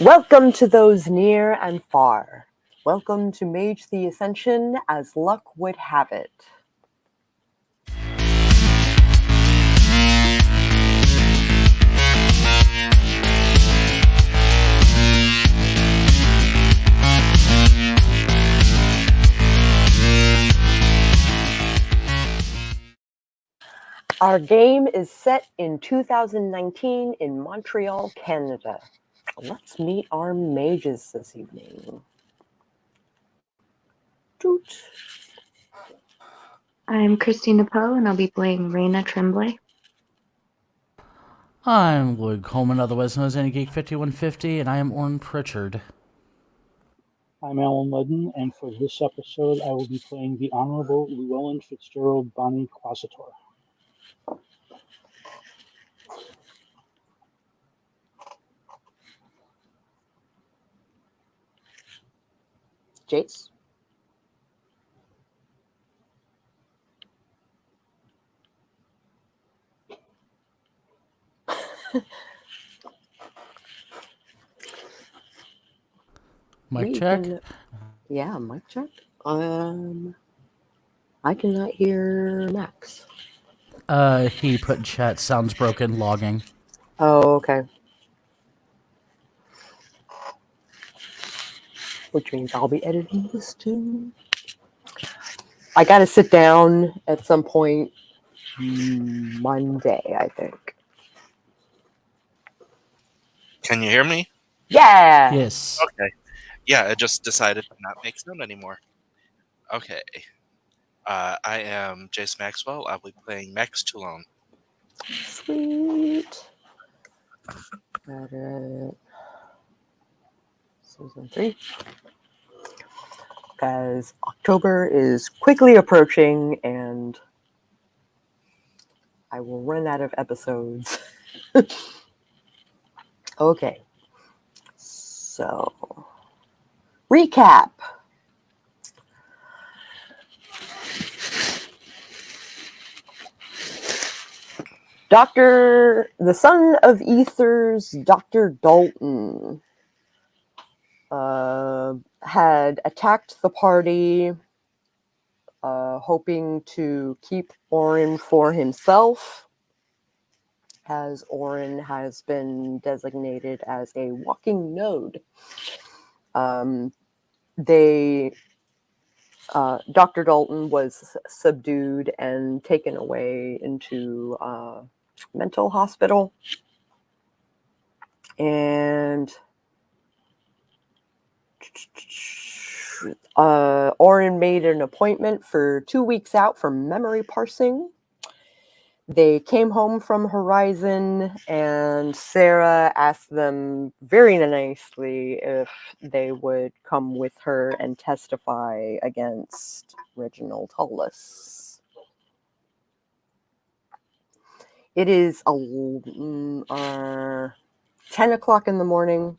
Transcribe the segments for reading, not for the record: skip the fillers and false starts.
Welcome to those near and far. Welcome to Mage the Ascension as luck would have it. Our game is set in 2019 in Montreal, Canada. Let's meet our mages this evening. Toot. I'm Christina Poe, and I'll be playing Raena Tremblay. I'm Lloyd Colman, otherwise known as Geek 5150, and I am Auron Pritchard. I'm Alan Ludden, and for this episode, I will be playing the Honorable Llewellyn Fitzgerald Bonnie Quasitor. Jayce? Mic check? Yeah, mic check. I cannot hear Max. He put in chat, sounds broken, logging. Oh, okay. Which means I'll be editing this too. I gotta sit down at some point Monday, I think. Can you hear me? Yeah! Yes. Okay. Yeah, I just decided to not make sound anymore. Okay. I am Jayce Maxwell. I'll be playing Max Toulon. Sweet. Got it. Season 3. Because October is quickly approaching and I will run out of episodes. Okay. So, recap. The son of Ether's Dr. Dalton had attacked the party, hoping to keep Auron for himself, as Auron has been designated as a walking node. Dr. Dalton was subdued and taken away into mental hospital. And Auron made an appointment for 2 weeks out for memory parsing. They came home from Horizon, and Sarah asked them very nicely if they would come with her and testify against Reginald Hollis. It is 10 o'clock in the morning.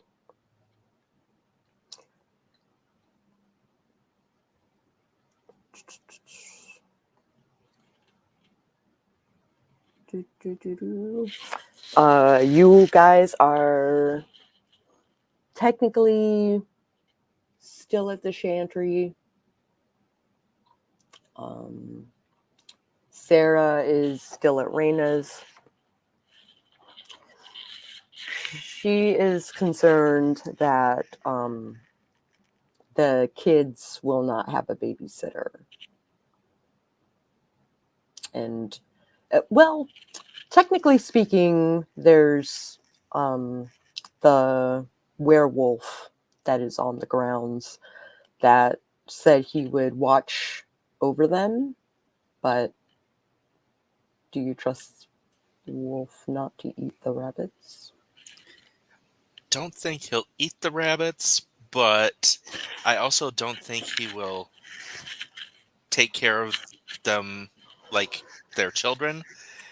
You guys are technically still at the Chantry. Sarah is still at Raena's. She is concerned that the kids will not have a babysitter. And, well, technically speaking, there's the werewolf that is on the grounds that said he would watch over them, but do you trust the wolf not to eat the rabbits? Don't think he'll eat the rabbits, but I also don't think he will take care of them like their children.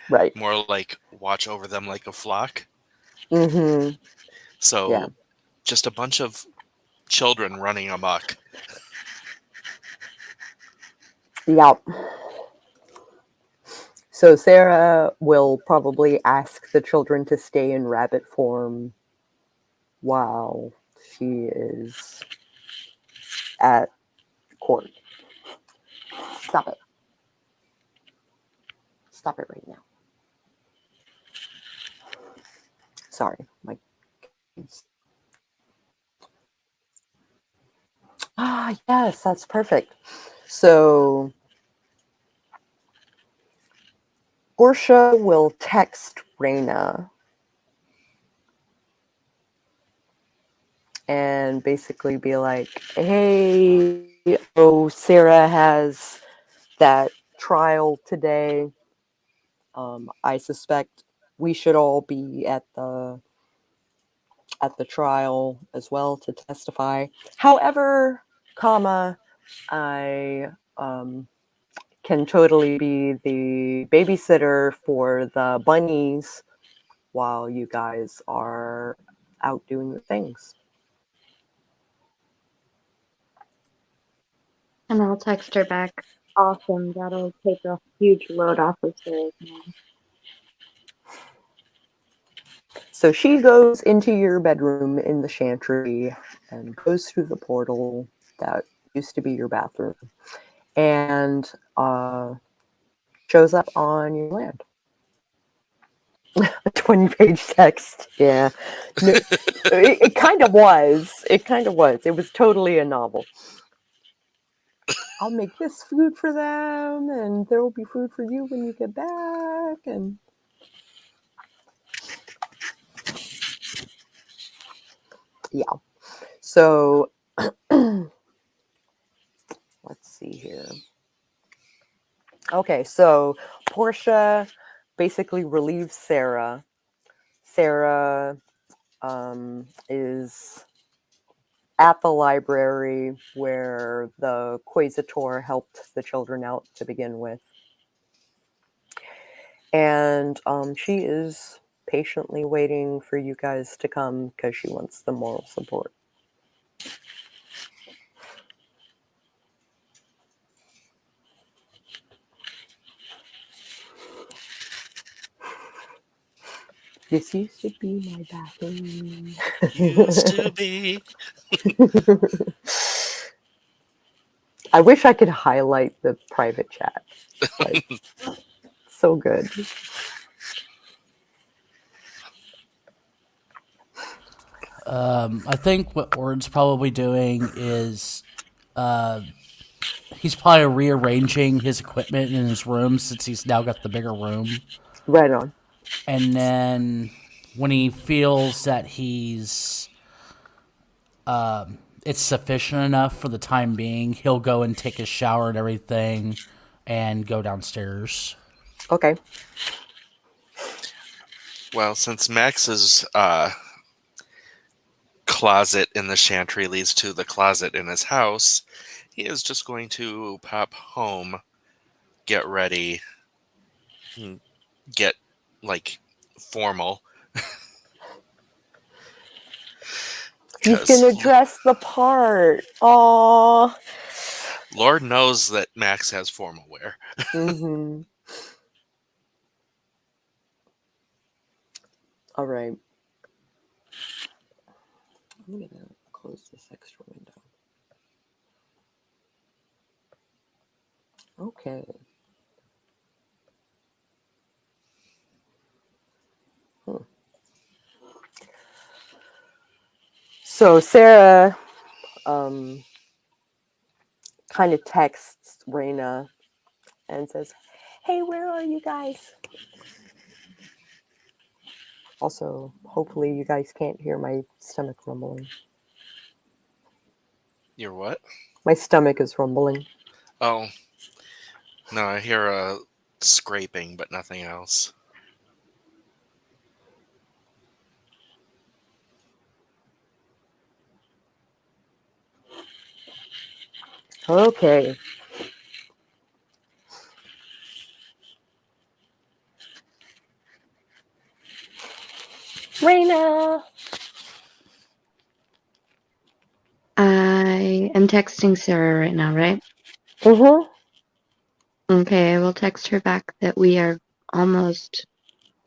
Right. More like watch over them like a flock. Mm-hmm. So Yeah. just a bunch of children running amok. Yep. So Sarah will probably ask the children to stay in rabbit form while she is at court. Stop it. Stop it right now. Sorry, my kids. Ah, yes, that's perfect. So Portia will text Raena and basically be like, hey, oh, Sarah has that trial today. I suspect we should all be at the trial as well to testify. However, comma, I can totally be the babysitter for the bunnies while you guys are out doing the things. And I'll text her back. Awesome. That'll take a huge load off of Sarah's mind. So she goes into your bedroom in the chantry and goes through the portal that used to be your bathroom and shows up on your land. A 20-page text. Yeah. No, it kind of was. It kind of was. It was totally a novel. I'll make this food for them, and there will be food for you when you get back. And yeah. So let's see here. Okay, so Portia basically relieves Sarah. Sarah is at the library where the Quasitor helped the children out to begin with. And she is patiently waiting for you guys to come because she wants the moral support. This used to be my bathroom. Used to be. I wish I could highlight the private chat. Like, so good. I think what Auron's probably doing is he's probably rearranging his equipment in his room since he's now got the bigger room. Right on. And then when he feels that he's it's sufficient enough for the time being, he'll go and take a shower and everything and go downstairs. Okay. Well, since Max's closet in the chantry leads to the closet in his house, he is just going to pop home, get ready, get, like, formal. He's gonna dress the part. Aww. Lord knows that Max has formal wear. Mm-hmm. All right. I'm gonna close this extra window. Okay. So Sarah kind of texts Raena and says, hey, where are you guys? Also, hopefully you guys can't hear my stomach rumbling. Your what? My stomach is rumbling. Oh. No, I hear a scraping, but nothing else. Okay. Raena! I am texting Sarah right now, right? Mm-hmm. Okay, I will text her back that we are almost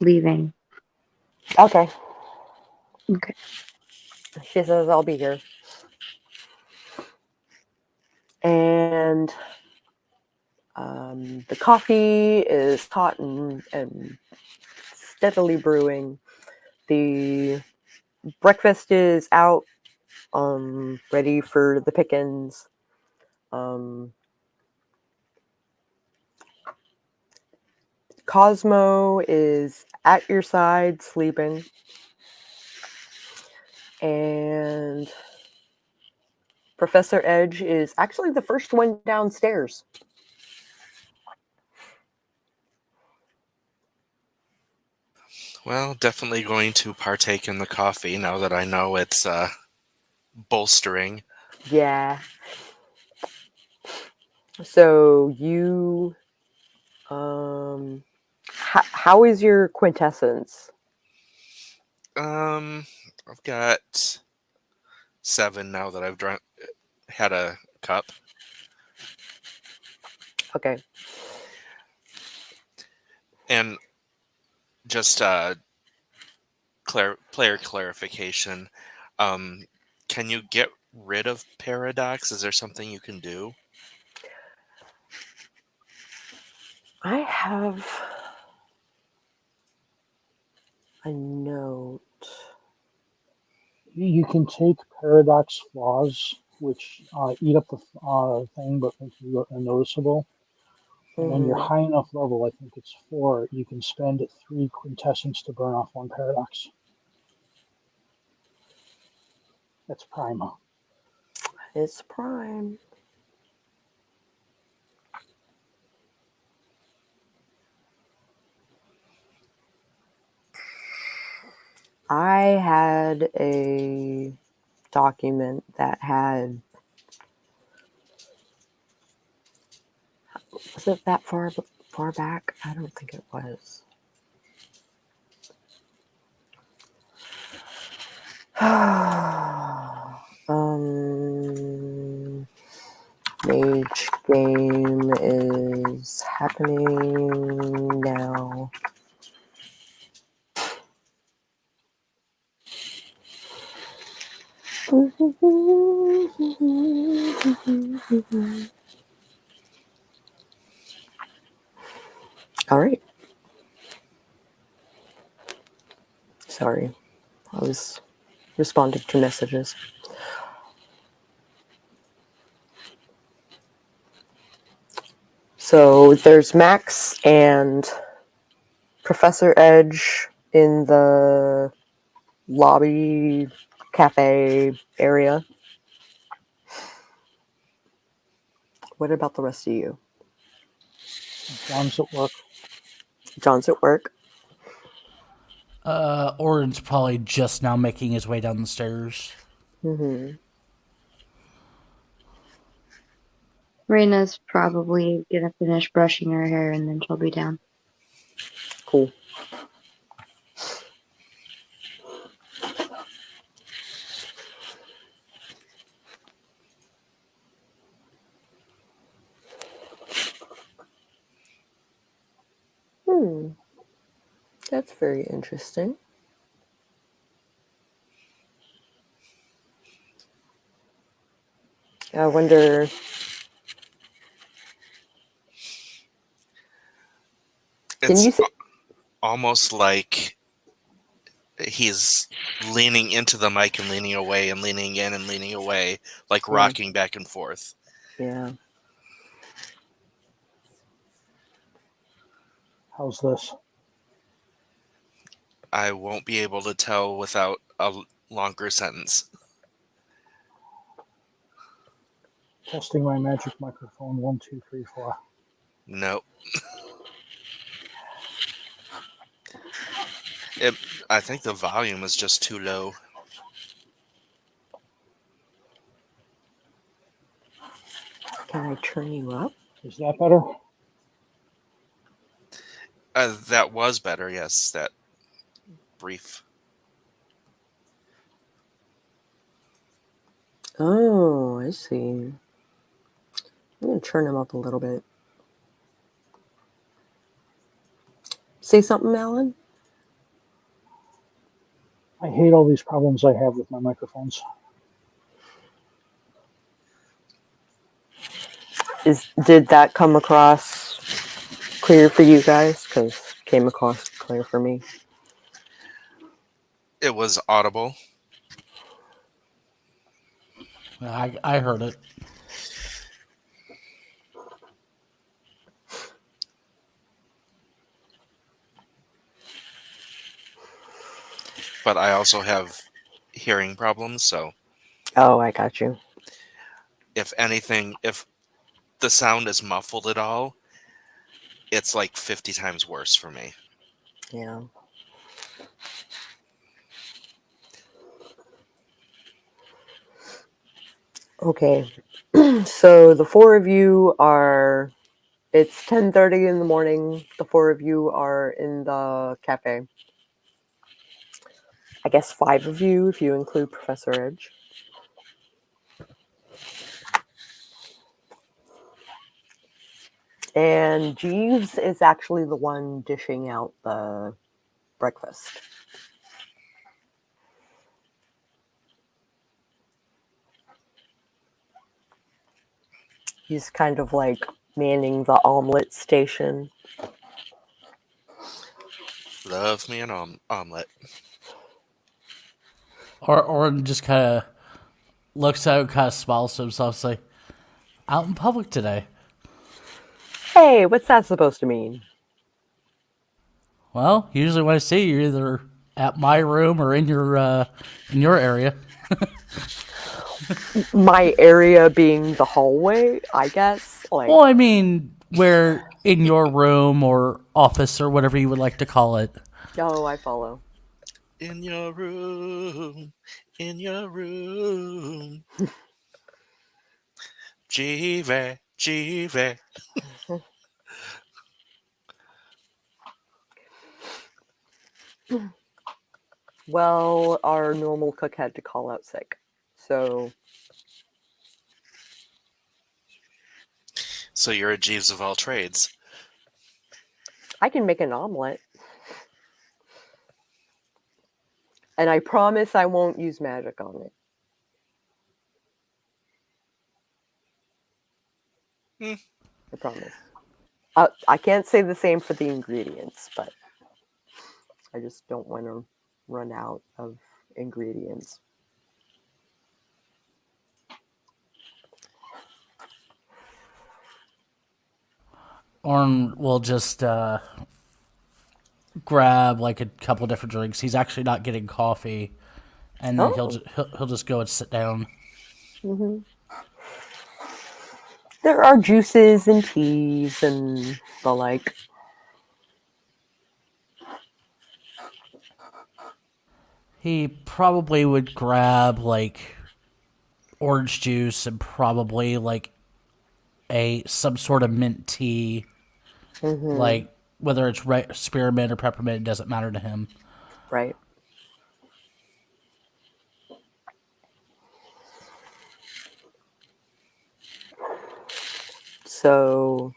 leaving. Okay. Okay. She says, I'll be here. And the coffee is hot and steadily brewing. The breakfast is out, ready for the pickings. Cosmo is at your side, sleeping. And Professor Edge is actually the first one downstairs. Well, definitely going to partake in the coffee now that I know it's bolstering. Yeah. So you, how is your quintessence? I've got 7 now that I've had a cup. Okay. And just player clarification, can you get rid of paradox? Is there something you can do? I have a note. You can take paradox flaws, which eat up the thing but make you noticeable. And when you're high enough level, I think it's 4, you can spend 3 quintessence to burn off 1 paradox. That's prime. It's prime. I had a document that had, was it that far back? I don't think it was. Mage game is happening now. All right. Sorry, I was responding to messages. So there's Max and Professor Edge in the lobby cafe area. What about the rest of you? John's at work. John's at work. Auron's probably just now making his way down the stairs. Raina's probably gonna finish brushing her hair and then she'll be down. Cool. That's very interesting. I wonder. Can you It's almost like he's leaning into the mic and leaning away and leaning in and leaning away, like rocking back and forth. Yeah. How's this? I won't be able to tell without a longer sentence. Testing my magic microphone. 1, 2, 3, 4. Nope. I think the volume is just too low. Can I turn you up? Is that better? That was better, yes. That brief. Oh, I see. I'm going to turn him up a little bit. Say something, Alan? I hate all these problems I have with my microphones. Did that come across clear for you guys? Because came across clear for me. It was audible. I heard it. But I also have hearing problems, so Oh, I got you. if anything, if the sound is muffled at all, it's like 50 times worse for me. Yeah. Okay. So the four of you are. It's 10:30 in the morning. The four of you are in the cafe. I guess 5 of you, if you include Professor Edge. And Jeeves is actually the one dishing out the breakfast. He's kind of like manning the omelet station. Love me an omelet. Auron just kind of looks out, kind of smiles to himself, say, "Out in public today." Hey, what's that supposed to mean? Well, usually when I see you, you're either at my room or in your area. My area being the hallway, I guess. Like, Well, I mean, where in your room or office or whatever you would like to call it. oh, I follow. In your room, in your room. Jive, jive. Well, our normal cook had to call out sick, so So you're a Jeeves of all trades. I can make an omelet. And I promise I won't use magic on it. I promise. I can't say the same for the ingredients, but I just don't want to run out of ingredients. Auron will just grab like a couple different drinks. He's actually not getting coffee, and then Oh. he'll just go and sit down. Mm-hmm. There are juices and teas and the like. He probably would grab like orange juice and probably like some sort of mint tea. Mm-hmm. Like whether it's spearmint or peppermint, it doesn't matter to him. Right. So,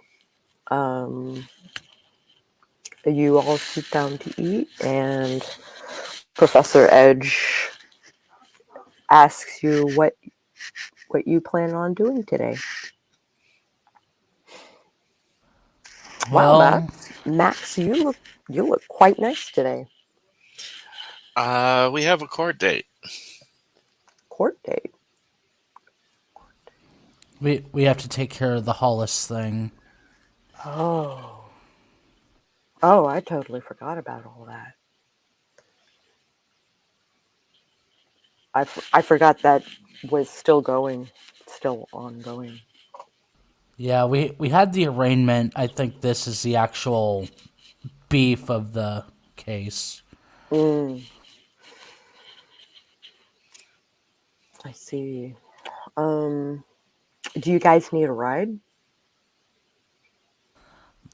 you all sit down to eat, and Professor Edge asks you what you plan on doing today. Wow, Well, Max, you look quite nice today. We have a court date. Court date. we have to take care of the Hollis thing. Oh, I totally forgot about all that. I forgot that was still ongoing. Yeah, we had the arraignment. I think this is the actual beef of the case. I see. Do you guys need a ride?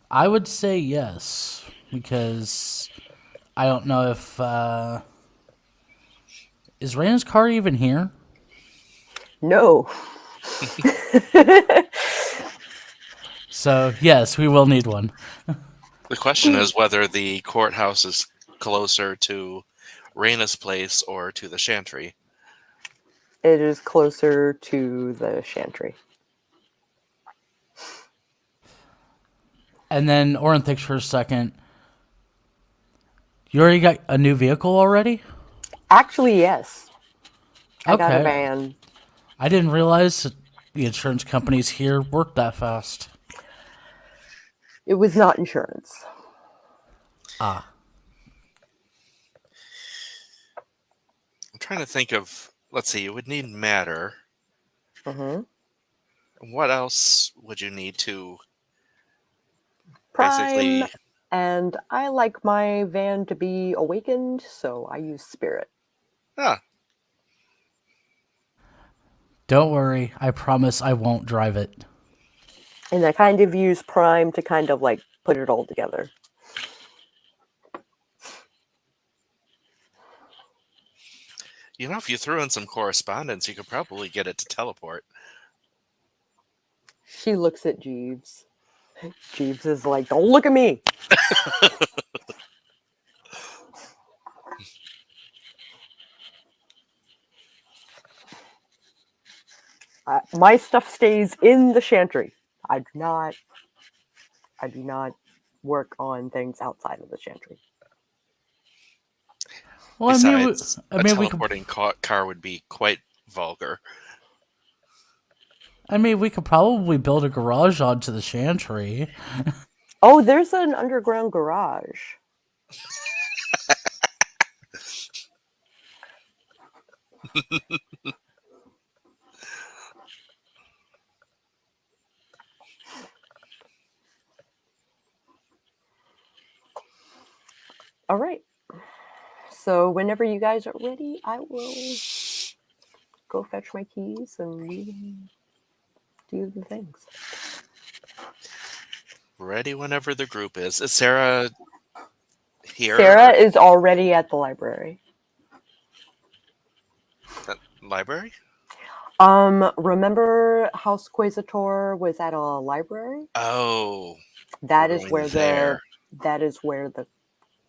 I would say yes, because I don't know if is Raina's car even here? No. So yes, we will need one. The question is whether the courthouse is closer to Raina's place or to the Chantry? It is closer to the Chantry. And then Auron thinks for a second. You already got a new vehicle already? Actually, yes. I got a Okay. van. I didn't realize that the insurance companies here work that fast. It was not insurance. Ah. I'm trying to think of. Let's see. You would need matter. Mm-hmm. What else would you need to Prime, basically? and I like my van to be awakened, so I use spirit. Ah, Don't worry. I promise I won't drive it. And I kind of use Prime to kind of like put it all together. if you threw in some correspondence, you could probably get it to teleport. She looks at Jeeves. Jeeves is like, don't look at me. My stuff stays in the Chantry. I do not work on things outside of the Chantry. Well, Besides, I a mean, we could. teleporting car would be quite vulgar. I mean, we could probably build a garage onto the Chantry. Oh, there's an underground garage. All right. So whenever you guys are ready, I will go fetch my keys and we do the things. Ready whenever the group is. Is Sarah here? Sarah is already at the library. Library? Remember House Quasitor was at a library? Oh, That we're is going where there.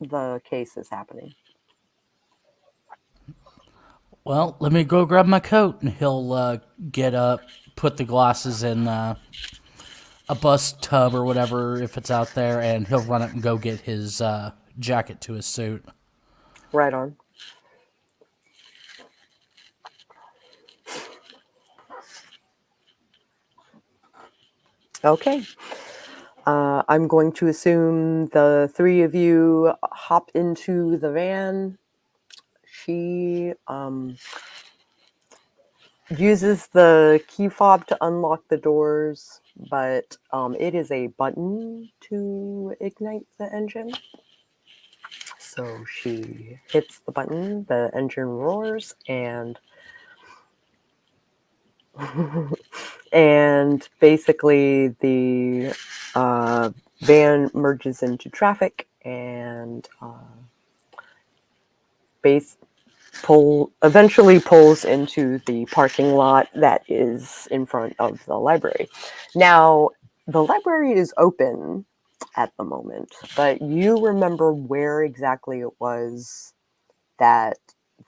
the case is happening. Well, let me go grab my coat, and he'll get up, put the glasses in a bus tub or whatever if it's out there, and he'll run up and go get his jacket to his suit. Right on. Okay. I'm going to assume the three of you hop into the van. She uses the key fob to unlock the doors, but it is a button to ignite the engine. So she hits the button, the engine roars, and and basically the van merges into traffic and eventually pulls into the parking lot that is in front of the library. Now, the library is open at the moment, but you remember where exactly it was that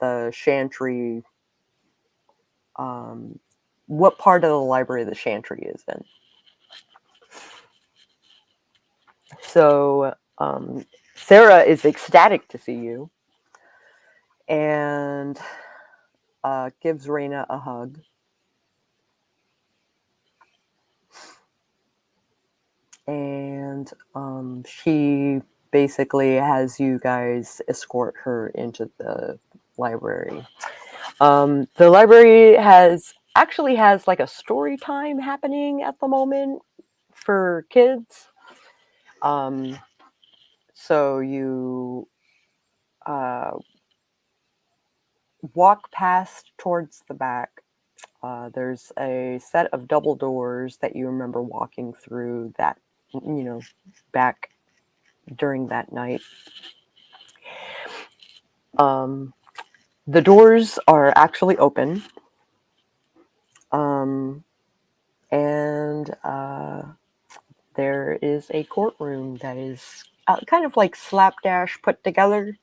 the Chantry, what part of the library the Chantry is in. So Sarah is ecstatic to see you and gives Raena a hug. And she basically has you guys escort her into the library. The library actually has like a story time happening at the moment for kids. So you walk past towards the back. There's a set of double doors that you remember walking through that, back during that night. The doors are actually open. And there is a courtroom that is kind of like slapdash put together.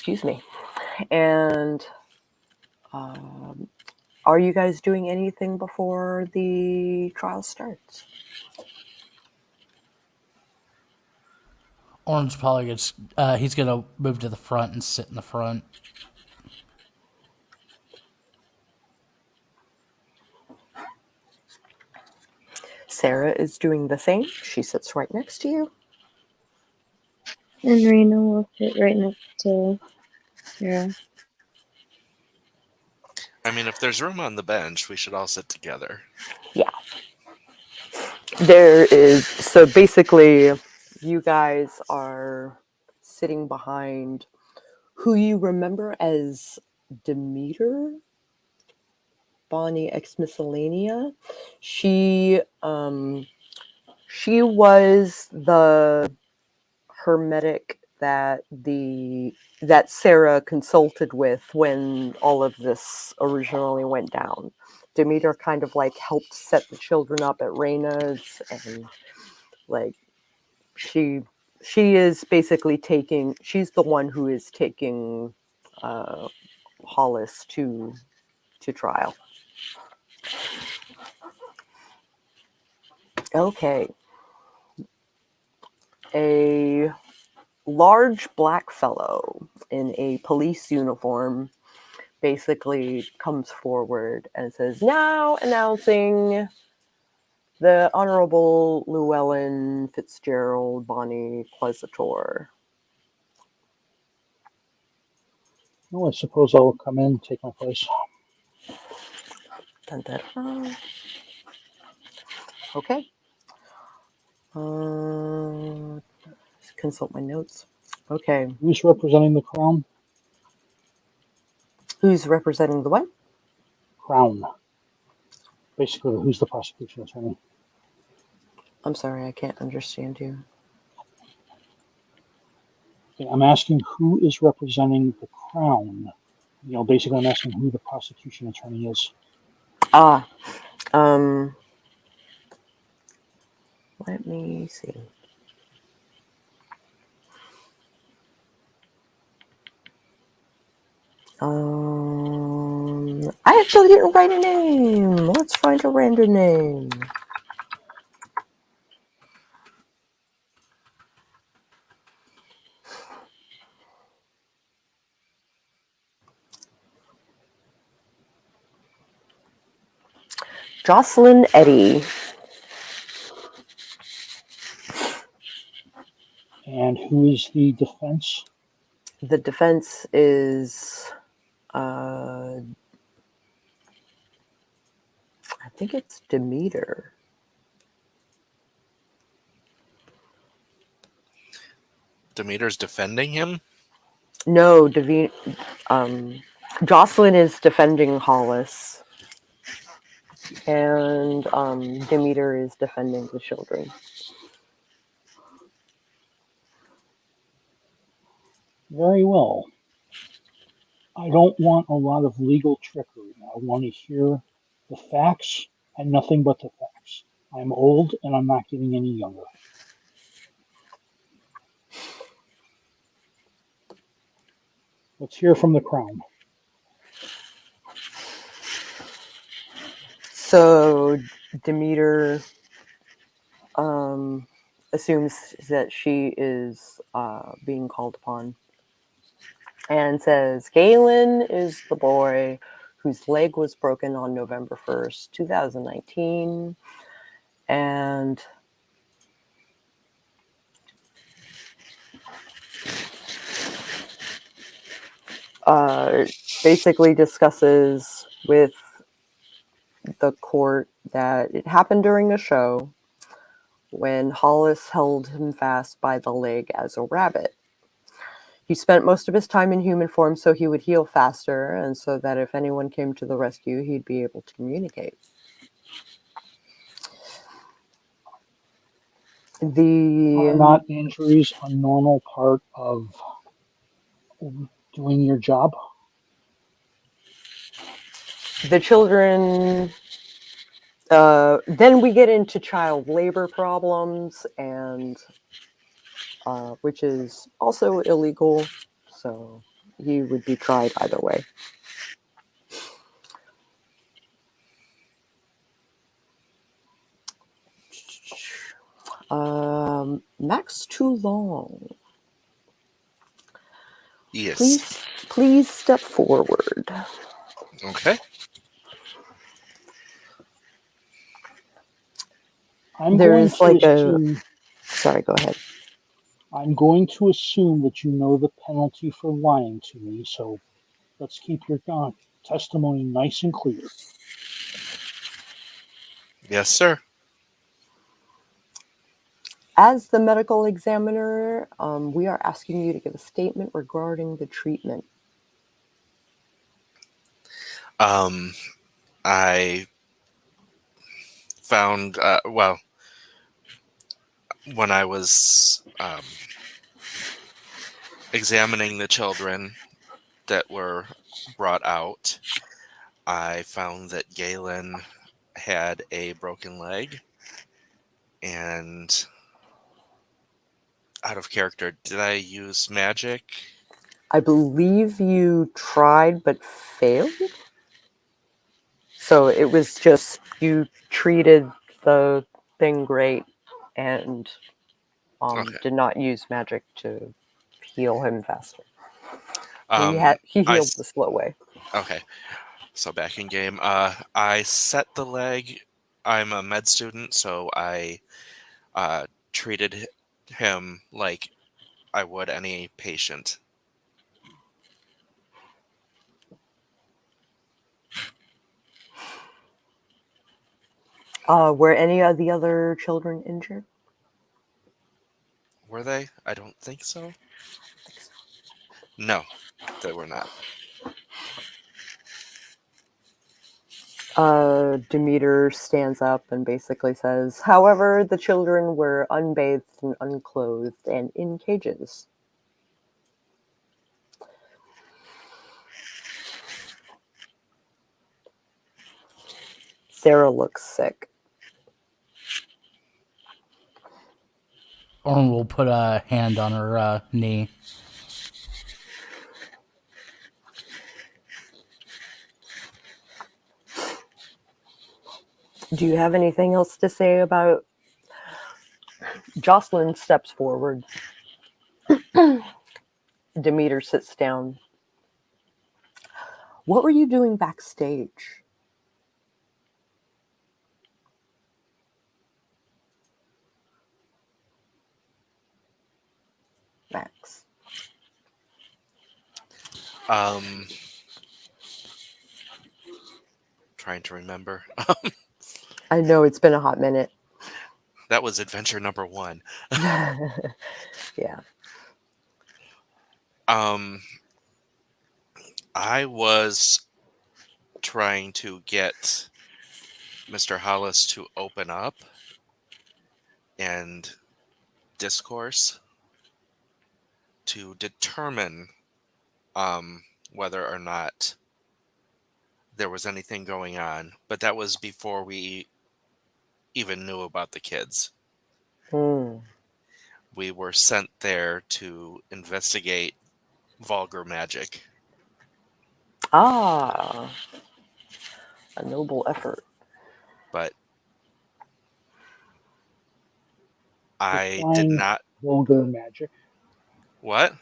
Excuse me. And are you guys doing anything before the trial starts? Auron's probably he's gonna move to the front and sit in the front. Sarah is doing the same. She sits right next to you. And Raena will sit right next to Sarah. I mean, if there's room on the bench, we should all sit together. Yeah. There is, so basically, you guys are sitting behind who you remember as Demeter, Bonnie ex Miscellanea. She was the hermetic that Sarah consulted with when all of this originally went down. Demeter kind of like helped set the children up at Raina's, and like she is basically she's the one who is taking Hollis to trial. Okay. A large black fellow in a police uniform basically comes forward and says, "Now announcing the Honorable Llewellyn Fitzgerald Bonnie Quasitor." Well, I suppose I'll come in and take my place. Dun, dun, dun. Okay. Consult my notes. Okay. Who's representing the Crown? Who's representing the what? Crown. Basically, who's the prosecution attorney? I'm sorry, I can't understand you. I'm asking who is representing the Crown. Basically, I'm asking who the prosecution attorney is. Let me see. I actually didn't write a name. Let's find a random name. Jocelyn Eddy. And who is the defense? The defense is, I think it's Demeter. Demeter's defending him? No, Jocelyn is defending Hollis. And Demeter is defending the children. Very well. I don't want a lot of legal trickery. I want to hear the facts and nothing but the facts. I'm old and I'm not getting any younger. Let's hear from the Crown. So Demeter assumes that she is being called upon and says, Galen is the boy whose leg was broken on November 1st, 2019. And basically discusses with the court that it happened during a show when Hollis held him fast by the leg as a rabbit. He spent most of his time in human form so he would heal faster and so that if anyone came to the rescue, he'd be able to communicate. Are not injuries a normal part of doing your job? The children, then we get into child labor problems, and which is also illegal. So he would be tried either way. Max Toulon, Yes. please step forward. Okay. I'm There going is to like assume. Sorry, go ahead. I'm going to assume that you know the penalty for lying to me, so let's keep your testimony nice and clear. Yes, sir. As the medical examiner, we are asking you to give a statement regarding the treatment. I found, well, when I was examining the children that were brought out, I found that Galen had a broken leg. And out of character, did I use magic? I believe you tried but failed. So it was just you treated the thing great and Okay. did not use magic to heal him faster. I He healed s- the slow way. Okay. So back in game, I set the leg. I'm a med student, so I treated him like I would any patient. Were any of the other children injured? Were they? I don't think so. No, they were not. Demeter stands up and basically says, however, the children were unbathed and unclothed and in cages. Sarah looks sick. Auron will put a hand on her knee. Do you have anything else to say about... Jocelyn steps forward. Demeter sits down. What were you doing backstage? Max. Trying to remember. I know it's been a hot minute. That was adventure number 1. Yeah. I was trying to get Mr. Hollis to open up and discourse to determine whether or not there was anything going on, but that was before we even knew about the kids. We were sent there to investigate vulgar magic. Ah, a noble effort. But I did Define not... vulgar magic. What?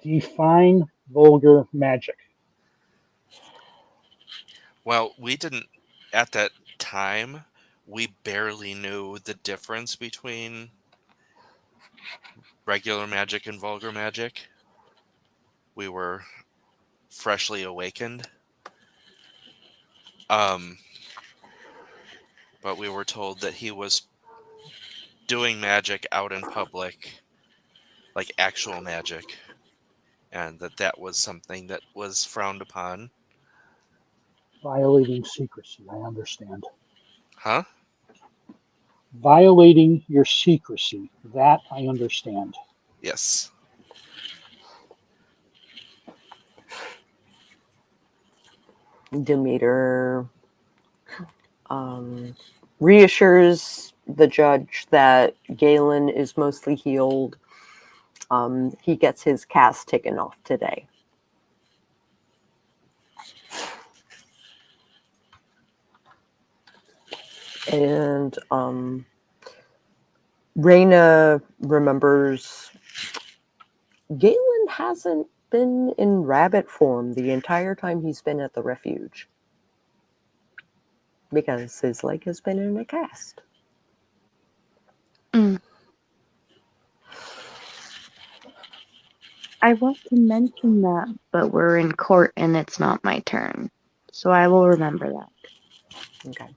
Define vulgar magic. Well, we didn't... At that time, we barely knew the difference between regular magic and vulgar magic. We were freshly awakened. But we were told that he was doing magic out in public, like actual magic, and that was something that was frowned upon. Violating secrecy, I understand. Huh? Violating your secrecy, that I understand. Yes. Demeter reassures the judge that Galen is mostly healed He gets his cast taken off today. And Raena remembers Galen hasn't been in rabbit form the entire time he's been at the refuge. Because his leg has been in a cast. I want to mention that, but we're in court and it's not my turn. So I will remember that. Okay. In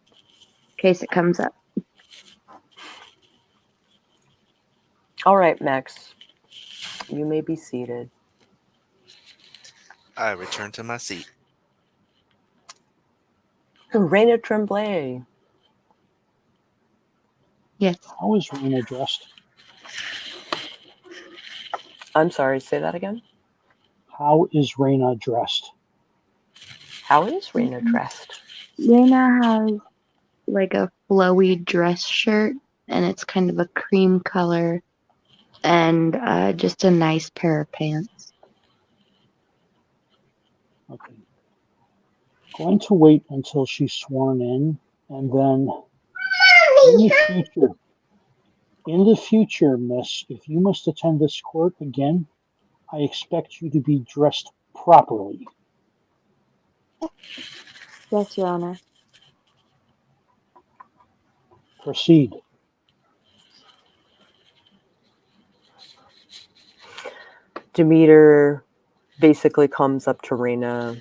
case it comes up. All right, Max. You may be seated. I return to my seat. Raena Tremblay. Yes. How is Raena dressed? I'm sorry, say that again. How is Raena dressed? How is Raena dressed? Raena has like a flowy dress shirt, and it's kind of a cream color, and just a nice pair of pants. Okay. Going to wait until she's sworn in, and then in the future, miss, if you must attend this court again, I expect you to be dressed properly. Yes, Your Honor. Proceed. Demeter basically comes up to Raena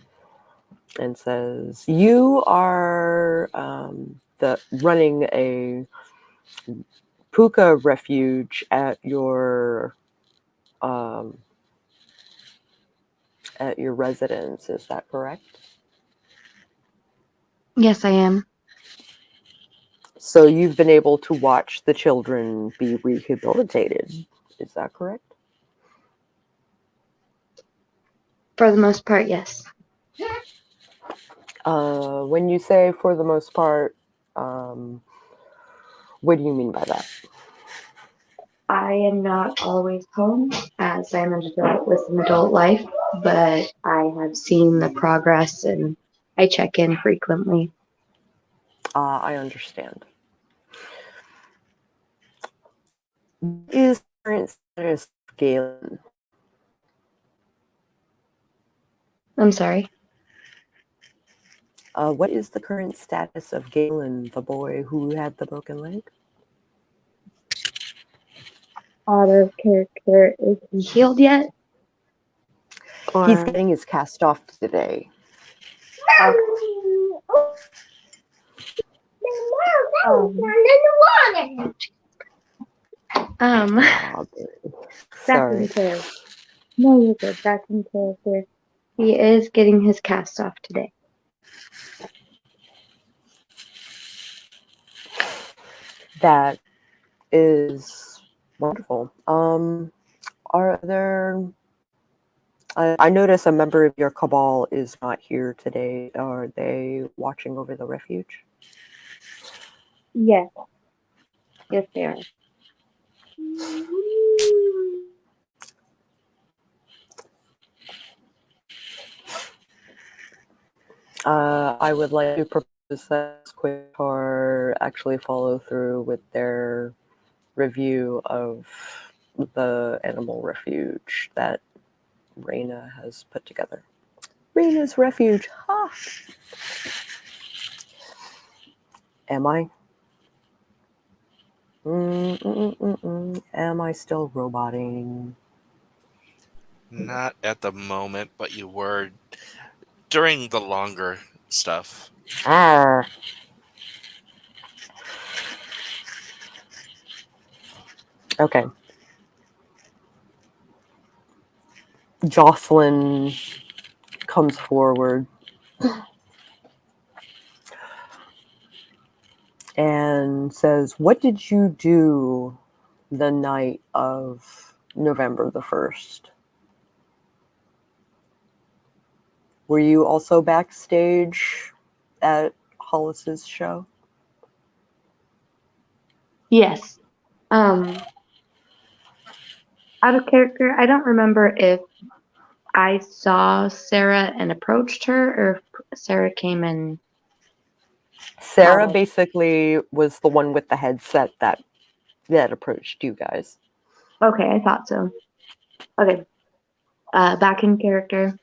and says, "You are running a puka refuge at your residence. Is that correct?" Yes, I am. So you've been able to watch the children be rehabilitated. Is that correct? For the most part, yes. When you say for the most part, what do you mean by that? I am not always home, as I'm an adult with an adult life, but I have seen the progress and I check in frequently. I understand. What is the current status of Galen? I'm sorry. What is the current status of Galen, the boy who had the broken leg? Out of character, is he healed yet? He's Or getting his cast off today. Back in Sorry. character. No, you're good. Back in character. He is getting his cast off today. That is wonderful. Are there... I notice a member of your cabal is not here today. Are they watching over the refuge? Yes. Yes, they are. I would like to propose that Squidcar actually follow through with their review of the animal refuge that Raena has put together. Raena's refuge. Ha! Am I? Am I still roboting? Not at the moment, but you were during the longer stuff. Arr. Okay. Jocelyn comes forward and says, "What did you do the night of November the 1st? Were you also backstage at Hollis's show?" Yes. Out of character, I don't remember if I saw Sarah and approached her, or if Sarah came and. Sarah Howdy. basically was the one with the headset that approached you guys. Okay, I thought so. Okay, back in character.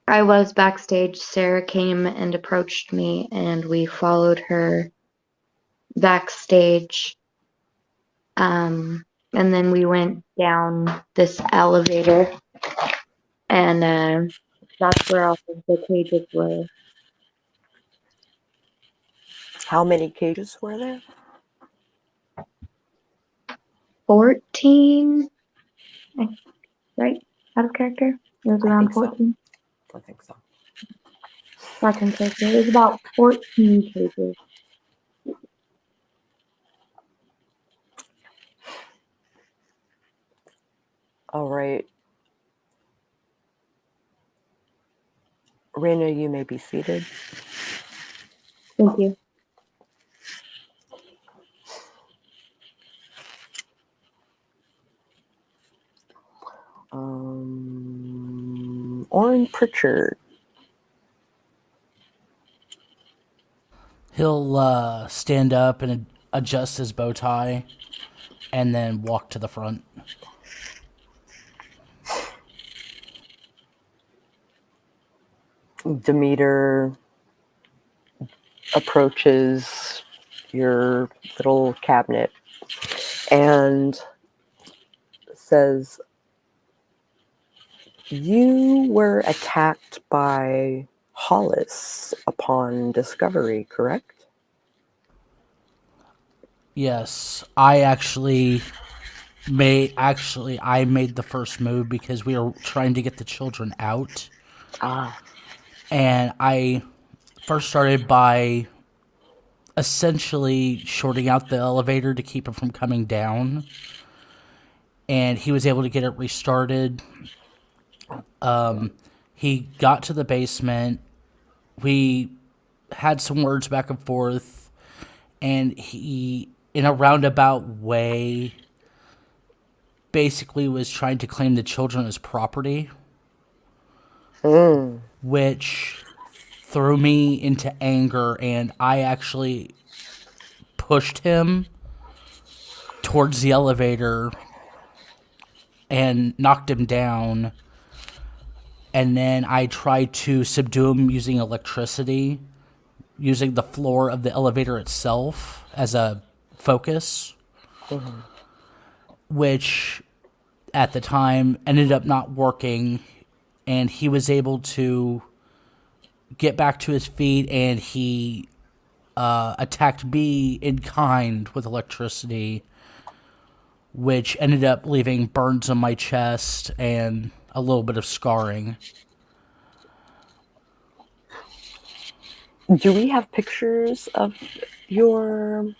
I was backstage. Sarah came and approached me, and we followed her backstage. And then we went down this elevator, and that's where all of the cages were. How many cages were there? 14, right? Out of character? It was I around think so. 14. I think so. Back in character. It was about 14 cages. All right. Raena, you may be seated. Thank you. Auron Pritchard. He'll stand up and adjust his bow tie and then walk to the front. Demeter approaches your little cabinet and says, "You were attacked by Hollis upon discovery, correct?" Yes, I made the first move because we were trying to get the children out. Ah. And I first started by essentially shorting out the elevator to keep it from coming down. And he was able to get it restarted. He got to the basement. We had some words back and forth. And he, in a roundabout way, basically was trying to claim the children as property. Which threw me into anger, and I actually pushed him towards the elevator and knocked him down. And then I tried to subdue him using electricity, using the floor of the elevator itself as a focus, which at the time ended up not working. And he was able to get back to his feet, and he attacked me in kind with electricity, which ended up leaving burns on my chest and a little bit of scarring. Do we have pictures of your...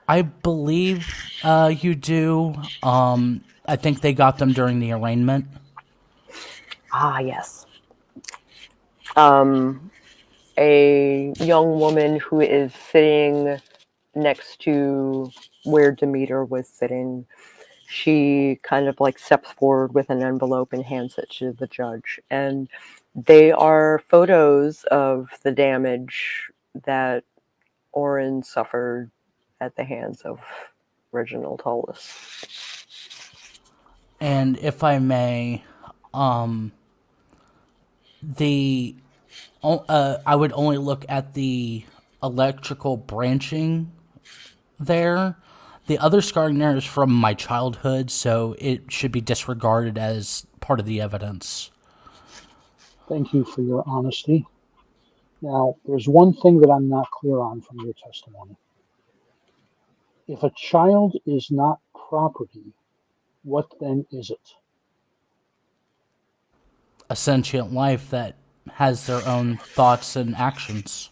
I believe you do. I think they got them during the arraignment. Ah, yes. A young woman who is sitting next to where Demeter was sitting, she kind of like steps forward with an envelope and hands it to the judge. And they are photos of the damage that Auron suffered at the hands of Reginald Hollis. And if I may, I would only look at the electrical branching there. The other scarring there is from my childhood, so it should be disregarded as part of the evidence. Thank you for your honesty. Now, there's one thing that I'm not clear on from your testimony. If a child is not property, what then is it? A sentient life that has their own thoughts and actions.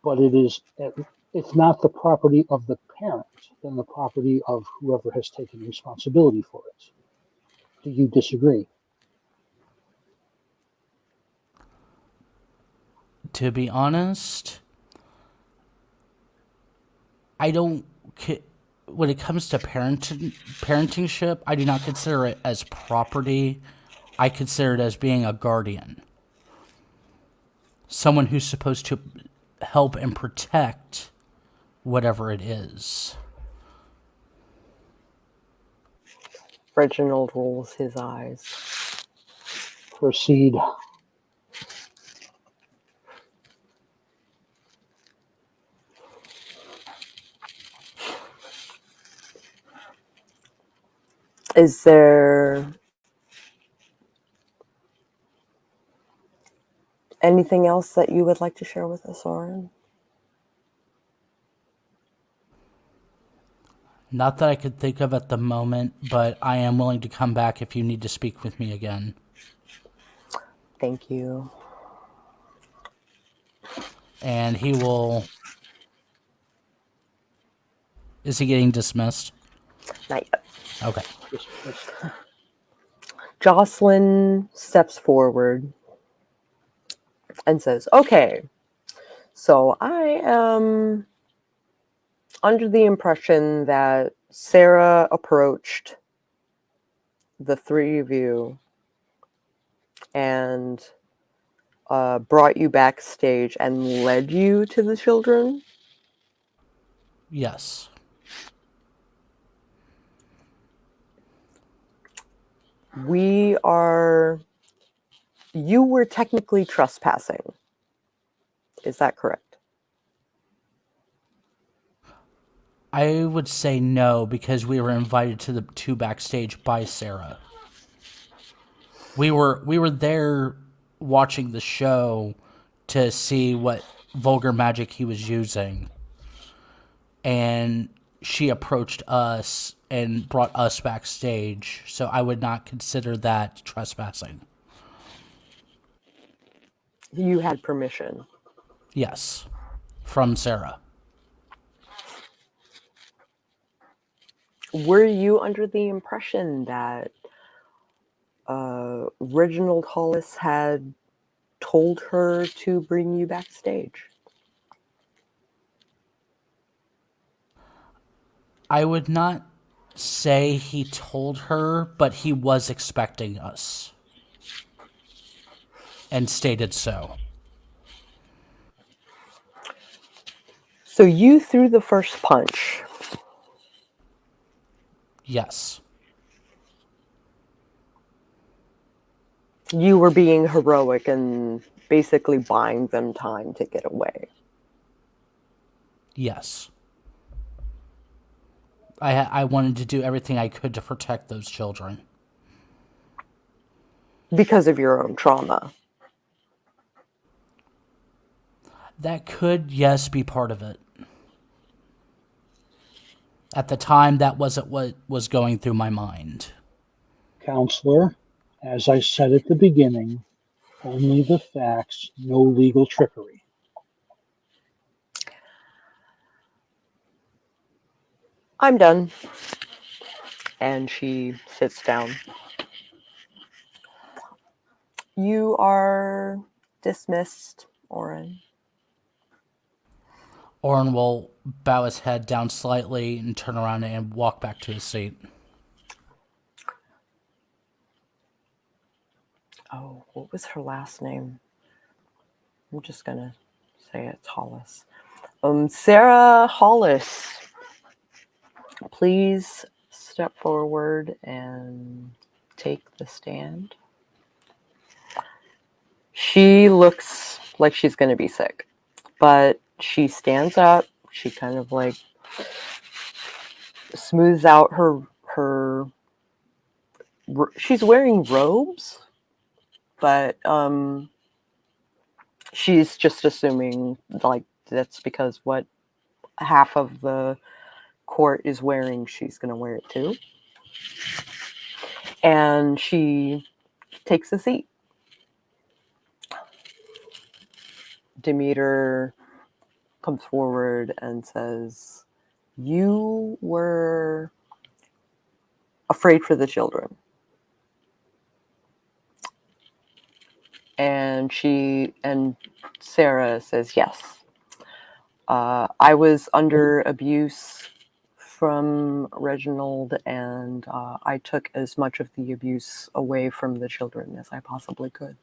But it's not the property of the parent, then the property of whoever has taken responsibility for it. Do you disagree? To be honest, I don't when it comes to parentingship, I do not consider it as property. I consider it as being a guardian. Someone who's supposed to help and protect whatever it is. Reginald rolls his eyes. Proceed. Is there anything else that you would like to share with us, Auron? Not that I could think of at the moment, but I am willing to come back if you need to speak with me again. Thank you. And he will... Is he getting dismissed? Not yet. Okay. Dismissed. Jocelyn steps forward and says, okay, so I am under the impression that Sarah approached the three of you and brought you backstage and led you to the children? Yes. You were technically trespassing. Is that correct? I would say no, because we were invited to backstage by Sarah. We were there watching the show to see what vulgar magic he was using. And she approached us and brought us backstage, so I would not consider that trespassing. You had permission. Yes, from Sarah. Were you under the impression that Reginald Hollis had told her to bring you backstage? I would not say he told her, but he was expecting us. And stated so. So you threw the first punch. Yes. You were being heroic and basically buying them time to get away. Yes. I wanted to do everything I could to protect those children. Because of your own trauma. That could, yes, be part of it. At the time, that wasn't what was going through my mind. Counselor, as I said at the beginning, only the facts, no legal trickery. I'm done. And she sits down. You are dismissed, Auron. Auron will bow his head down slightly and turn around and walk back to his seat. Oh, what was her last name? I'm just going to say it's Hollis. Sarah Hollis, please step forward and take the stand. She looks like she's going to be sick, but she stands up. She kind of like smooths out her she's wearing robes, but she's just assuming like that's because what half of the court is wearing, she's going to wear it too. And she takes a seat. Demeter comes forward and says, you were afraid for the children. And Sarah says, yes. I was under abuse from Reginald, and I took as much of the abuse away from the children as I possibly could.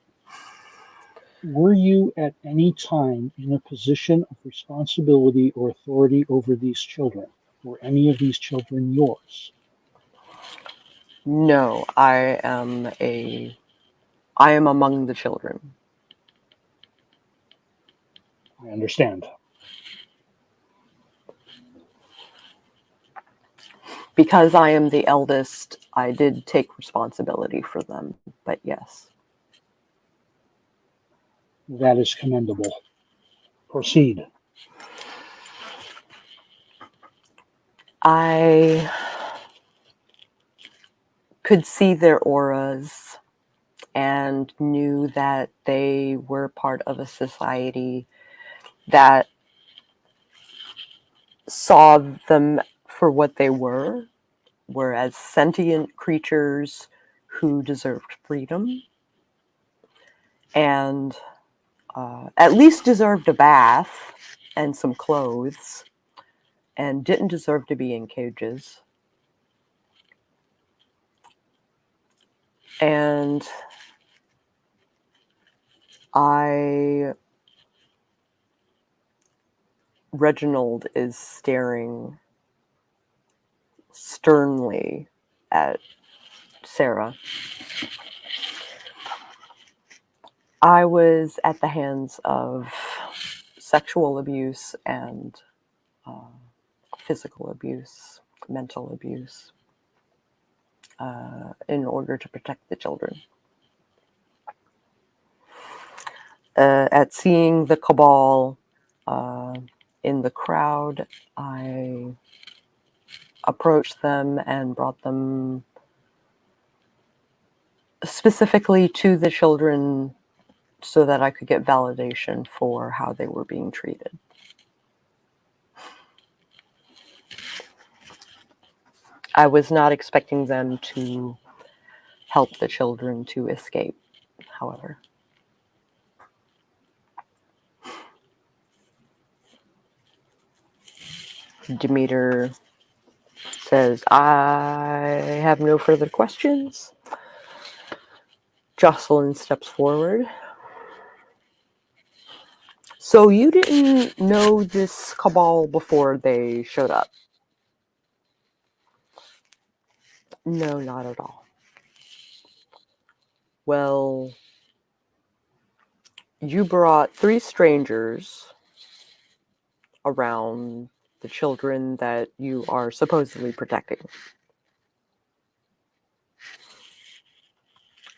Were you at any time in a position of responsibility or authority over these children? Were any of these children yours? No, I am among the children. I understand. Because I am the eldest, I did take responsibility for them, but yes. That is commendable. Proceed. I could see their auras and knew that they were part of a society that saw them for what they were as sentient creatures who deserved freedom and at least deserved a bath and some clothes and didn't deserve to be in cages. And Reginald is staring sternly at Sarah. I was at the hands of sexual abuse and physical abuse, mental abuse, in order to protect the children. At seeing the cabal in the crowd, I approached them and brought them specifically to the children so that I could get validation for how they were being treated. I was not expecting them to help the children to escape, however. Demeter says, I have no further questions. Jocelyn steps forward. So you didn't know this cabal before they showed up? No, not at all. Well, you brought 3 strangers around the children that you are supposedly protecting.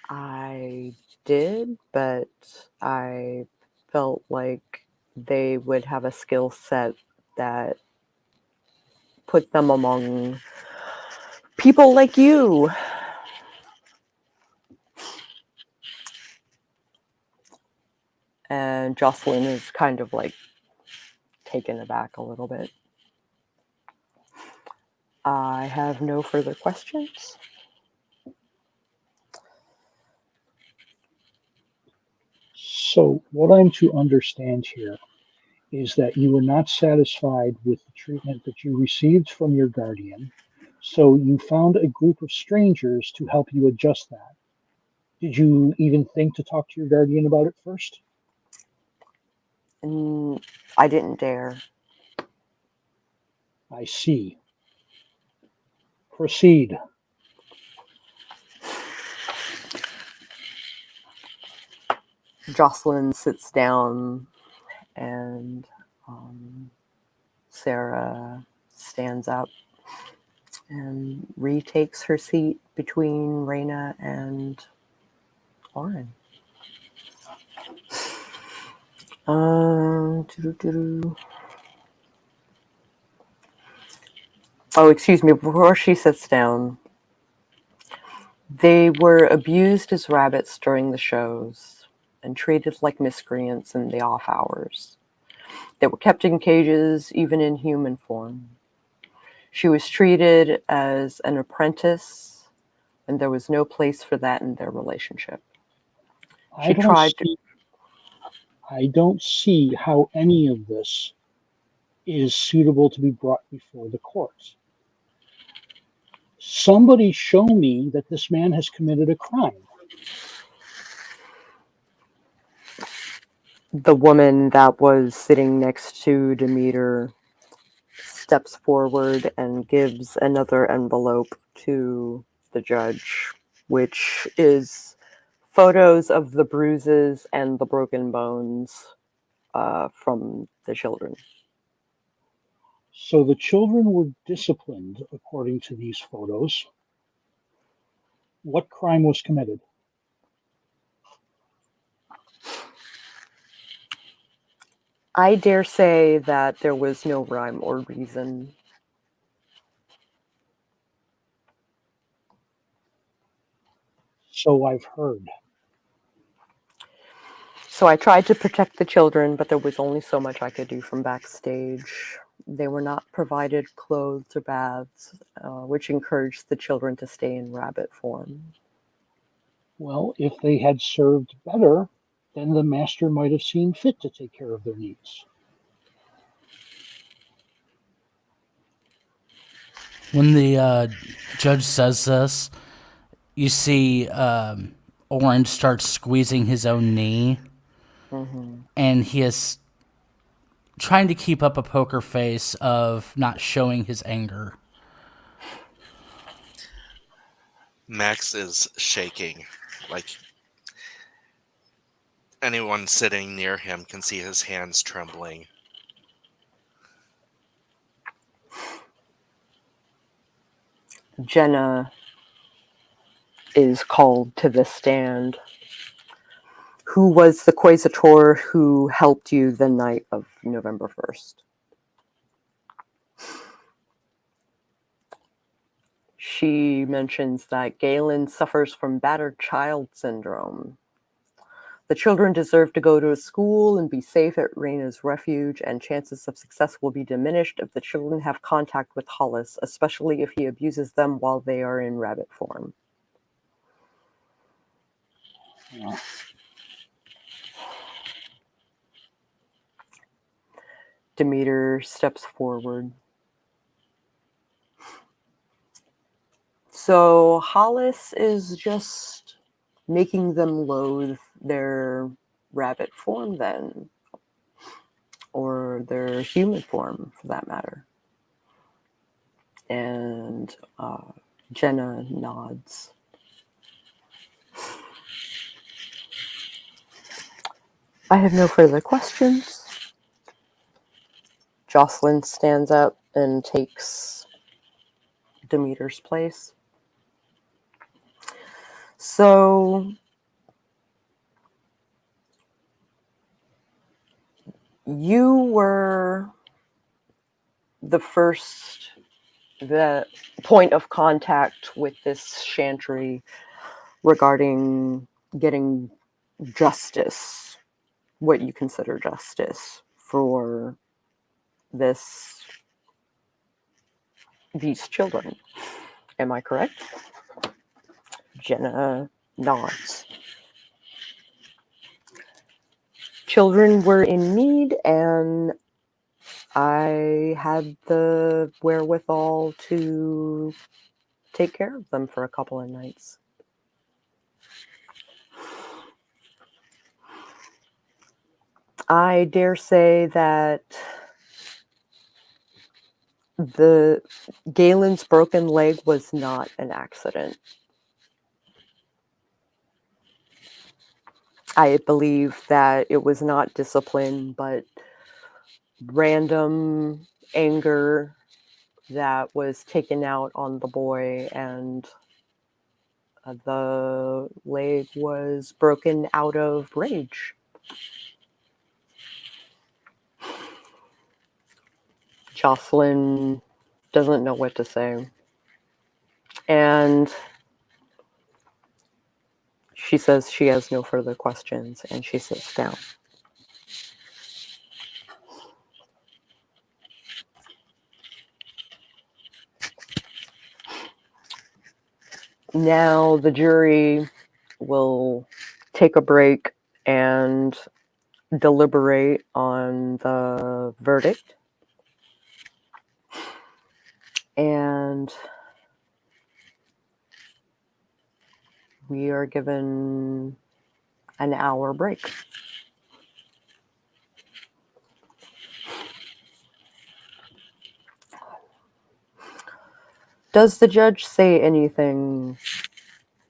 I did, but I felt like they would have a skill set that put them among people like you. And Jocelyn is kind of like taken aback a little bit. I have no further questions. So, what I'm to understand here is that you were not satisfied with the treatment that you received from your guardian, so you found a group of strangers to help you adjust that. Did you even think to talk to your guardian about it first? I didn't dare. I see. Proceed. Jocelyn sits down and Sarah stands up and retakes her seat between Raena and Auron. Oh, excuse me, before she sits down, they were abused as rabbits during the shows and treated like miscreants in the off hours. They were kept in cages, even in human form. She was treated as an apprentice, and there was no place for that in their relationship. I don't see how any of this is suitable to be brought before the courts. Somebody show me that this man has committed a crime. The woman that was sitting next to Demeter steps forward and gives another envelope to the judge, which is photos of the bruises and the broken bones from the children. So the children were disciplined according to these photos. What crime was committed? I dare say that there was no rhyme or reason. So I've heard. So I tried to protect the children, but there was only so much I could do from backstage. They were not provided clothes or baths, which encouraged the children to stay in rabbit form. Well, if they had served better, then the master might have seen fit to take care of their needs. When the judge says this, you see Auron starts squeezing his own knee, and he is trying to keep up a poker face of not showing his anger. Max is shaking. Like, anyone sitting near him can see his hands trembling. Jenna is called to the stand. Who was the Quasitor who helped you the night of November 1st? She mentions that Galen suffers from battered child syndrome. The children deserve to go to a school and be safe at Raena's refuge, and chances of success will be diminished if the children have contact with Hollis, especially if he abuses them while they are in rabbit form. Yeah. Demeter steps forward. So Hollis is just making them loathe their rabbit form then, or their human form for that matter. And Jenna nods. I have no further questions. Jocelyn stands up and takes Demeter's place. So you were the point of contact with this chantry regarding getting justice, what you consider justice for these children. Am I correct? Jenna nods. Children were in need, and I had the wherewithal to take care of them for a couple of nights. I dare say that the Galen's broken leg was not an accident. I believe that it was not discipline, but random anger that was taken out on the boy, and the leg was broken out of rage. Jocelyn doesn't know what to say. And she says she has no further questions, and she sits down. Now the jury will take a break and deliberate on the verdict. And We are given an hour break. Does the judge say anything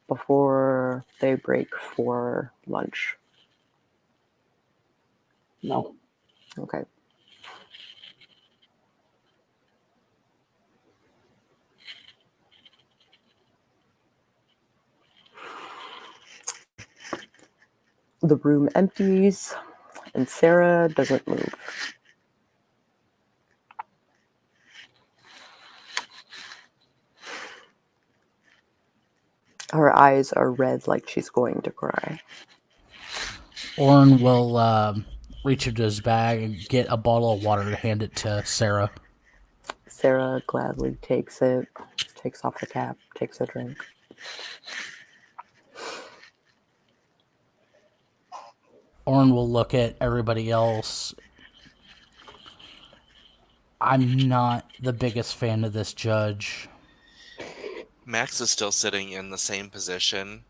before they break for lunch? No. Okay. The room empties, and Sarah doesn't move. Her eyes are red like she's going to cry. Auron will reach into his bag and get a bottle of water to hand it to Sarah. Sarah gladly takes it, takes off the cap, takes a drink. Auron will look at everybody else. I'm not the biggest fan of this judge. Max is still sitting in the same position,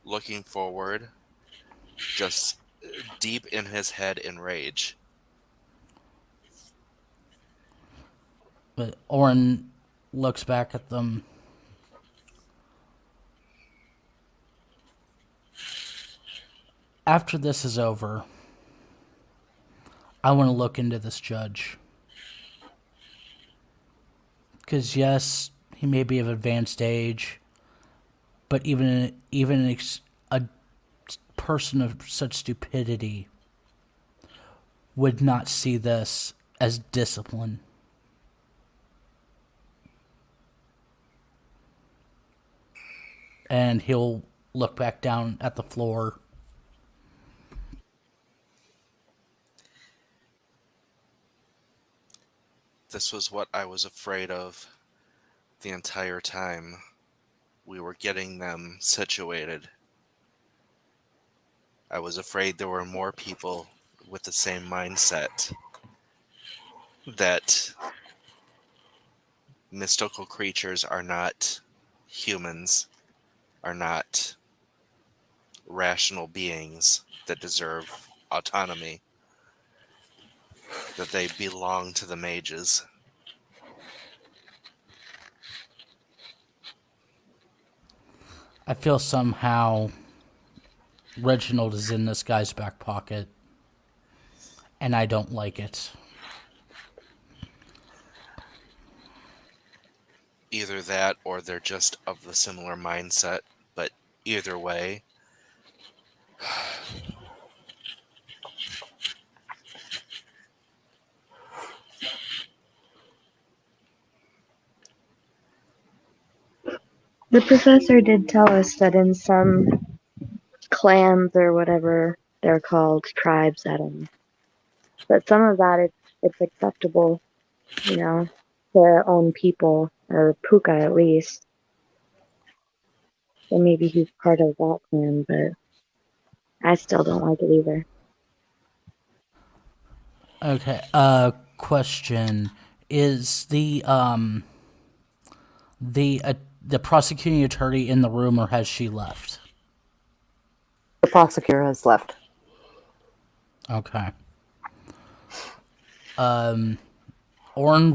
looking forward, just deep in his head in rage. But Auron looks back at them. After this is over, I want to look into this judge. Because yes, he may be of advanced age, but even a person of such stupidity would not see this as discipline. And he'll look back down at the floor. This was what I was afraid of the entire time we were getting them situated. I was afraid there were more people with the same mindset, that mystical creatures are not humans, are not rational beings that deserve autonomy, that they belong to the mages. I feel somehow Reginald is in this guy's back pocket, and I don't like it. Either that or they're just of the similar mindset, but either way, The professor did tell us that in some clans or whatever they're called, tribes, I don't know, but some of that it's acceptable, you know, to own people, or Puka at least. So maybe he's part of that clan, but I still don't like it either. Okay. Question: is the prosecuting attorney in the room, or has she left? The prosecutor has left. Okay. Auron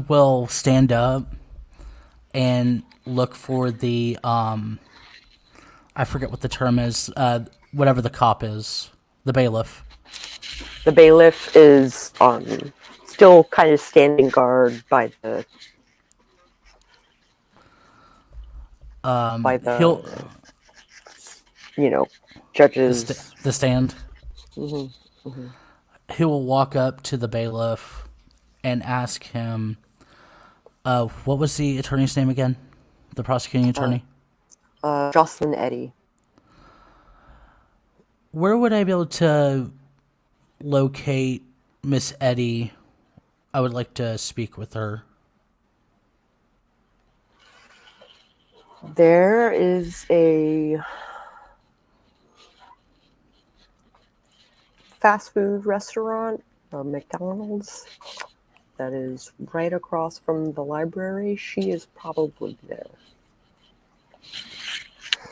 will stand up and look for the I forget what the term is. Whatever the cop is, the bailiff. The bailiff is still kind of standing guard by the He'll judges. the stand. Mm-hmm, mm-hmm. He will walk up to the bailiff and ask him, what was the attorney's name again? The prosecuting attorney? Jocelyn Eddy. Where would I be able to locate Miss Eddy? I would like to speak with her. There is a fast food restaurant, a McDonald's, that is right across from the library. She is probably there.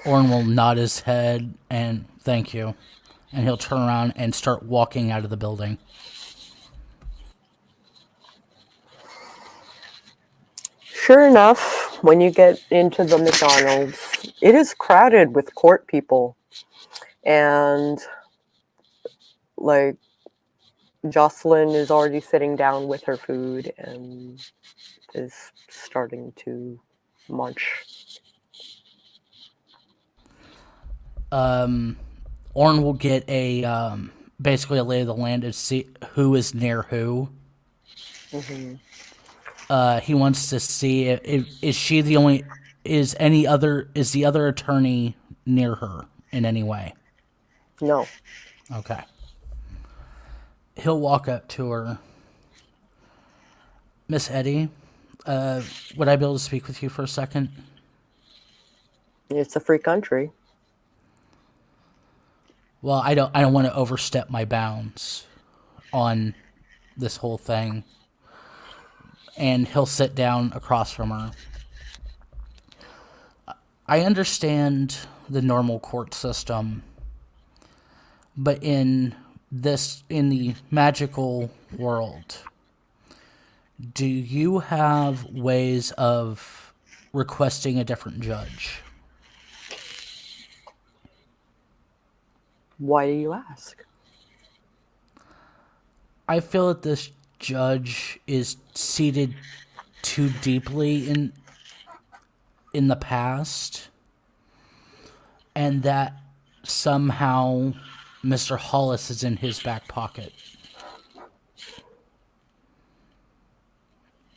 Auron will nod his head and thank you. And he'll turn around and start walking out of the building. Sure enough, when you get into the McDonald's, it is crowded with court people. And, like, Jocelyn is already sitting down with her food and is starting to munch. Auron will get a basically a lay of the land to see who is near who. He wants to see is she the only is the other attorney near her in any way. No. Okay. He'll walk up to her. Miss Eddie, would I be able to speak with you for a second? It's a free country. Well, I don't want to overstep my bounds on this whole thing. And he'll sit down across from her. I understand the normal court system, but in the magical world, do you have ways of requesting a different judge? Why do you ask? I feel that this judge is seated too deeply in the past, and that somehow Mr. Hollis is in his back pocket.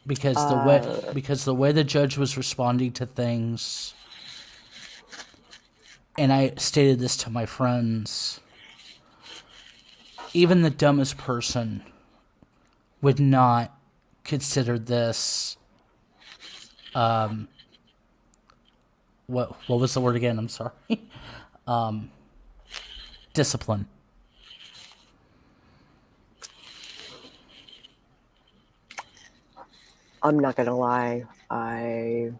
Because the way the judge was responding to things, and I stated this to my friends, even the dumbest person would not consider this what was the word again? I'm sorry. Discipline. I'm not gonna lie. I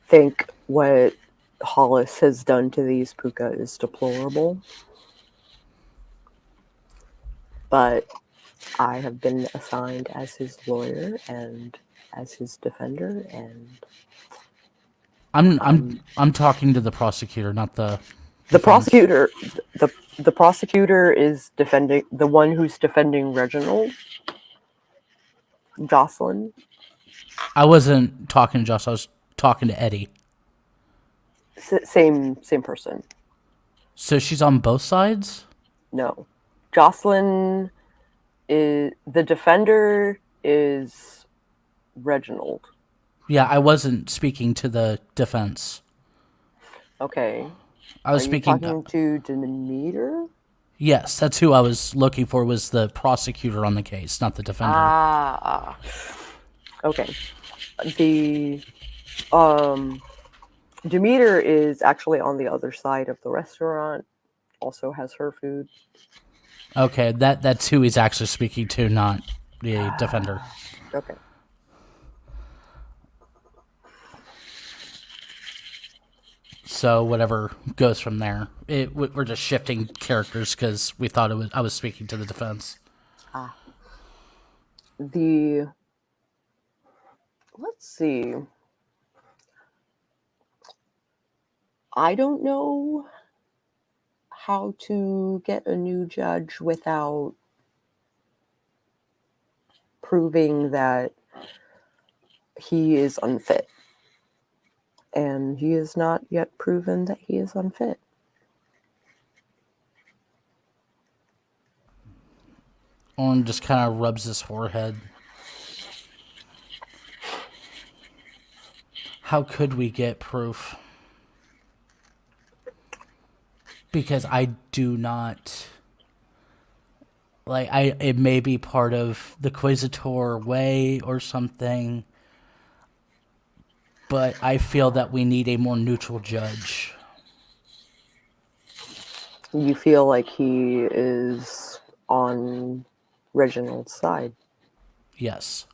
think what Hollis has done to these puka is deplorable. But I have been assigned as his lawyer and as his defender, and I'm talking to the prosecutor, not the the prosecutor. The prosecutor is defending the one who's defending Reginald. Jocelyn. I wasn't talking to Josh. I was talking to Eddie. Same person. So she's on both sides? No, Jocelyn is the defender. Is Reginald? Yeah, I wasn't speaking to the defense. Okay. I was speaking to Demeter. Yes, that's who I was looking for. Was the prosecutor on the case, not the defender? Okay. The Demeter is actually on the other side of the restaurant. Also has her food. Okay, that's who he's actually speaking to, not the defender. Okay. So whatever goes from there. We're just shifting characters because we thought I was speaking to the defense. Let's see. I don't know how to get a new judge without proving that he is unfit. And he has not yet proven that he is unfit. Auron just kind of rubs his forehead. How could we get proof? Because I do not... it may be part of the Quisitor way or something, but I feel that we need a more neutral judge. You feel like he is on Reginald's side? Yes.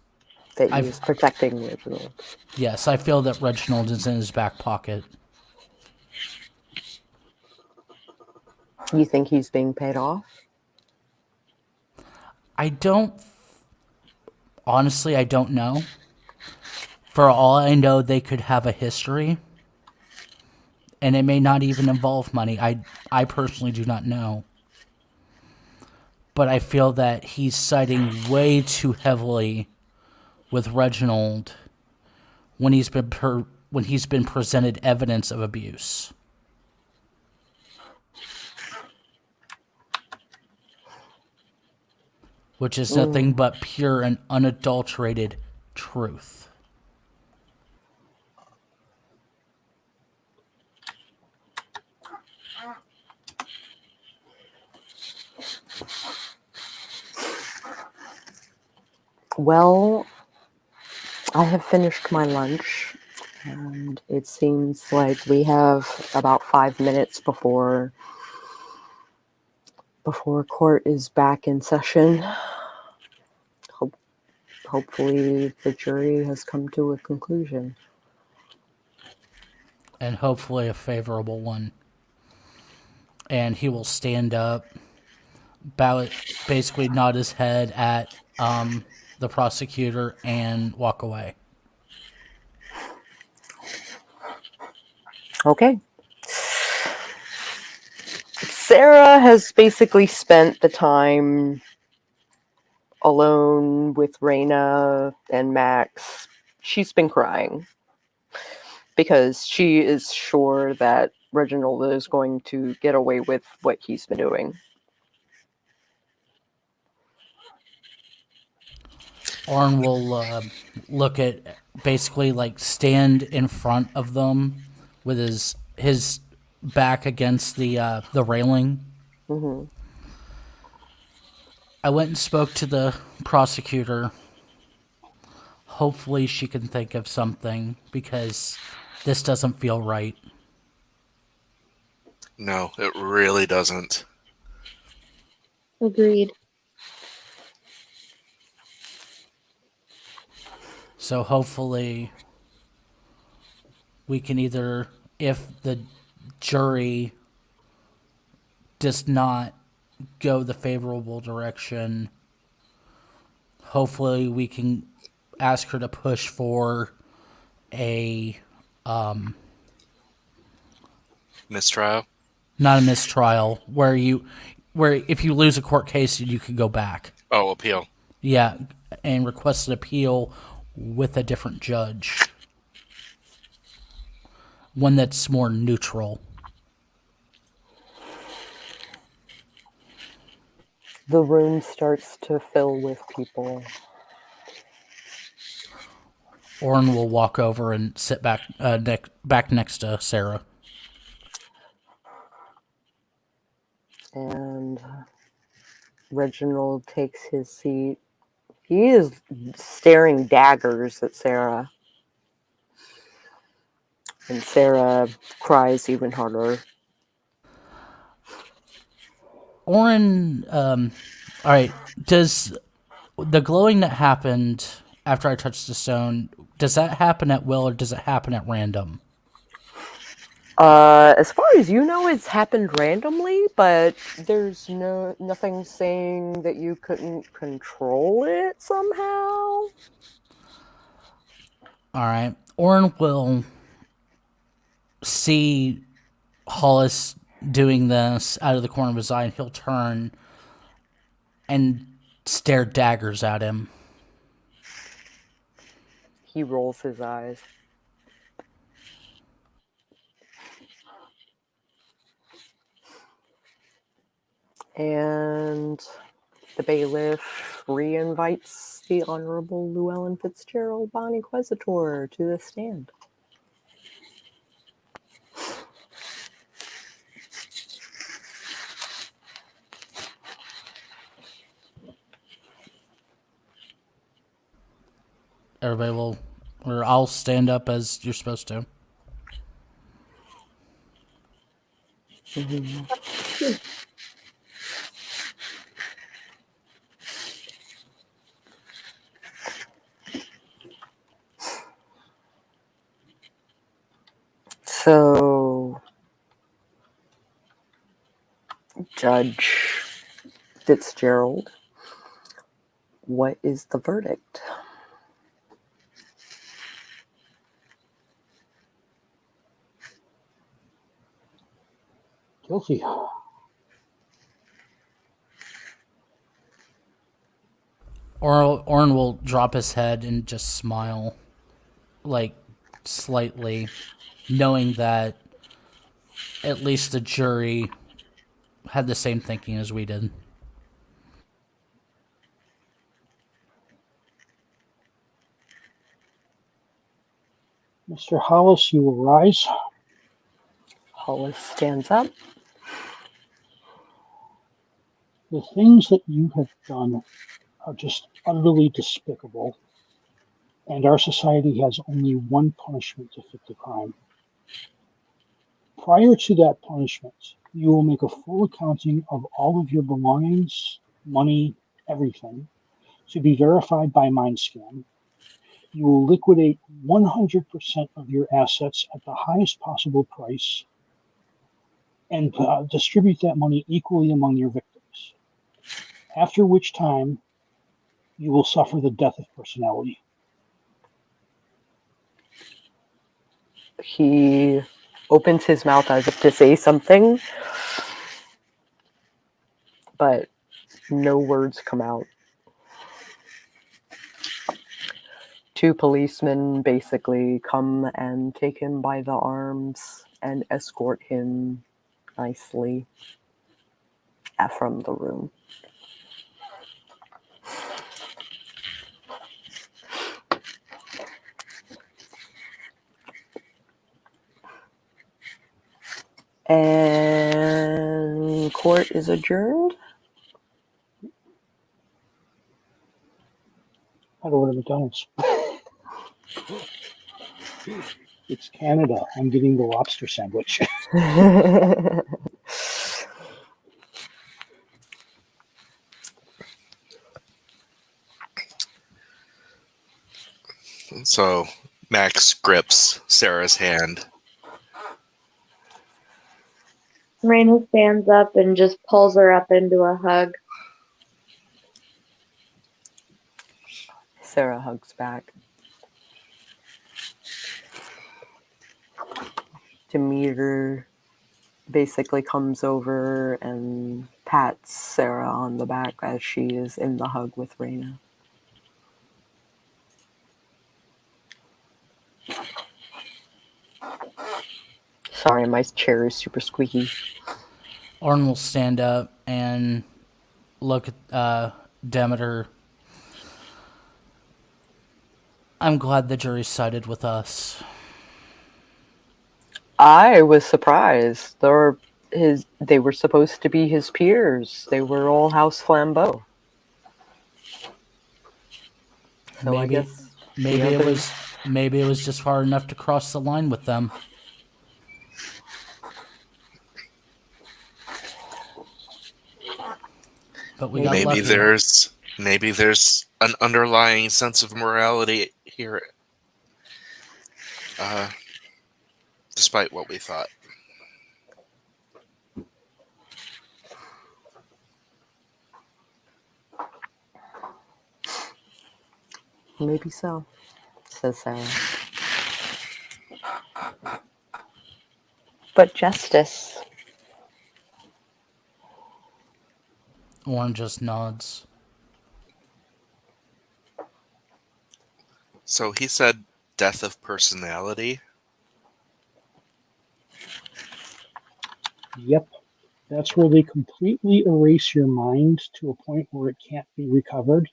that he was protecting Reginald. Yes, I feel that Reginald is in his back pocket. You think he's being paid off? Honestly, I don't know. For all I know, they could have a history, and it may not even involve money. I personally do not know. But I feel that he's siding way too heavily with Reginald when he's been presented evidence of abuse, which is nothing but pure and unadulterated truth. Well, I have finished my lunch, and it seems like we have about 5 minutes before court is back in session. Hopefully the jury has come to a conclusion. And hopefully a favorable one. And he will stand up, basically nod his head at the prosecutor, and walk away. Okay. Sarah has basically spent the time alone with Raena and Max. She's been crying because she is sure that Reginald is going to get away with what he's been doing. Auron will look at, basically like stand in front of them with his back against the railing. Mm-hmm. I went and spoke to the prosecutor. Hopefully she can think of something, because this doesn't feel right. No, it really doesn't. Agreed. So hopefully we can either, if the jury does not go the favorable direction, hopefully we can ask her to push for a Mistrial? not a mistrial, where if you lose a court case, you can go back. Oh, appeal. Yeah, and request an appeal with a different judge. One that's more neutral. The room starts to fill with people. Auron will walk over and sit back next to Sarah. And Reginald takes his seat. He is staring daggers at Sarah. And Sarah cries even harder. Auron, all right, does the glowing that happened after I touched the stone, does that happen at will, or does it happen at random? As far as you know, it's happened randomly, but there's nothing saying that you couldn't control it somehow. All right. Auron will see Hollis doing this out of the corner of his eye, and he'll turn and stare daggers at him. He rolls his eyes. And the bailiff re-invites the Honorable Llewellyn Fitzgerald Bond Inquisitor to the stand. Everybody will, or I'll stand up as you're supposed to. Mm-hmm. So, Judge Fitzgerald, what is the verdict? Guilty. Auron will drop his head and just smile, like, slightly, knowing that at least the jury had the same thinking as we did. Mr. Hollis, you will rise. Hollis stands up. The things that you have done are just utterly despicable, and our society has only one punishment to fit the crime. Prior to that punishment, you will make a full accounting of all of your belongings, money, everything, to be verified by MindScan. You will liquidate 100% of your assets at the highest possible price and distribute that money equally among your victims. After which time, you will suffer the death of personality. He opens his mouth as if to say something, but no words come out. Two policemen basically come and take him by the arms and escort him nicely from the room. And court is adjourned. How to order McDonald's. It's Canada. I'm getting the lobster sandwich. So Max grips Sarah's hand. Raena stands up and just pulls her up into a hug. Sarah hugs back. Demeter basically comes over and pats Sarah on the back as she is in the hug with Raena. Sorry, my chair is super squeaky. Auron will stand up and look at Demeter. I'm glad the jury sided with us. I was surprised. They were supposed to be his peers. They were all House Flambeau. So I guess maybe it was just far enough to cross the line with them. But we got lucky. Maybe there's an underlying sense of morality here, despite what we thought. Maybe so, says Sarah. But justice. Auron just nods. So he said death of personality? Yep. That's where they completely erase your mind to a point where it can't be recovered.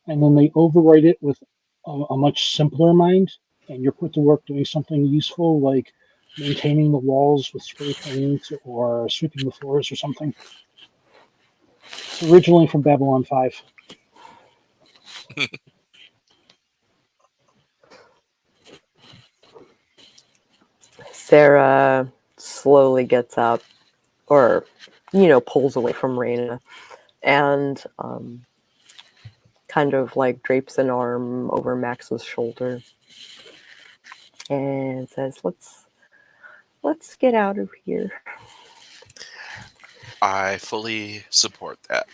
And then they overwrite it with a much simpler mind. And you're put to work doing something useful like maintaining the walls with spray paint or sweeping the floors or something. It's originally from Babylon 5. Sarah slowly gets up, or, pulls away from Raena and kind of like drapes an arm over Max's shoulder and says, Let's get out of here. I fully support that.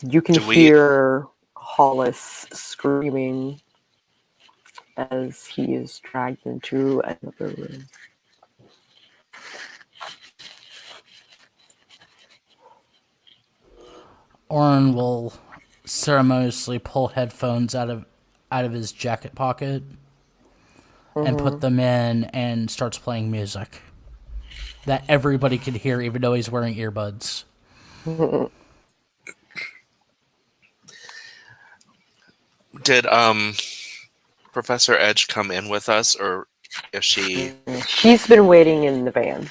You can Do we- hear Hollis screaming as he is dragged into another room. Auron will ceremoniously pull headphones out of his jacket pocket and put them in and starts playing music that everybody can hear even though he's wearing earbuds. Did Professor Edge come in with us, or is she... She's been waiting in the van.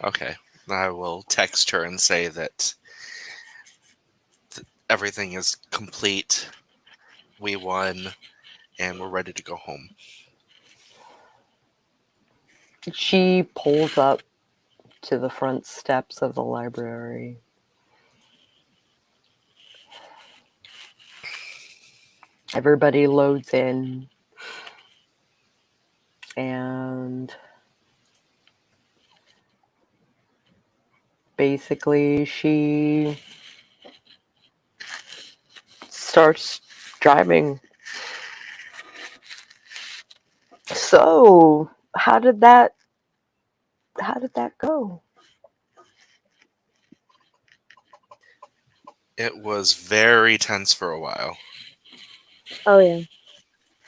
Okay, I will text her and say that everything is complete, we won, and we're ready to go home. She pulls up to the front steps of the library. Everybody loads in, and basically she starts driving. So, how did that go? It was very tense for a while. Oh yeah,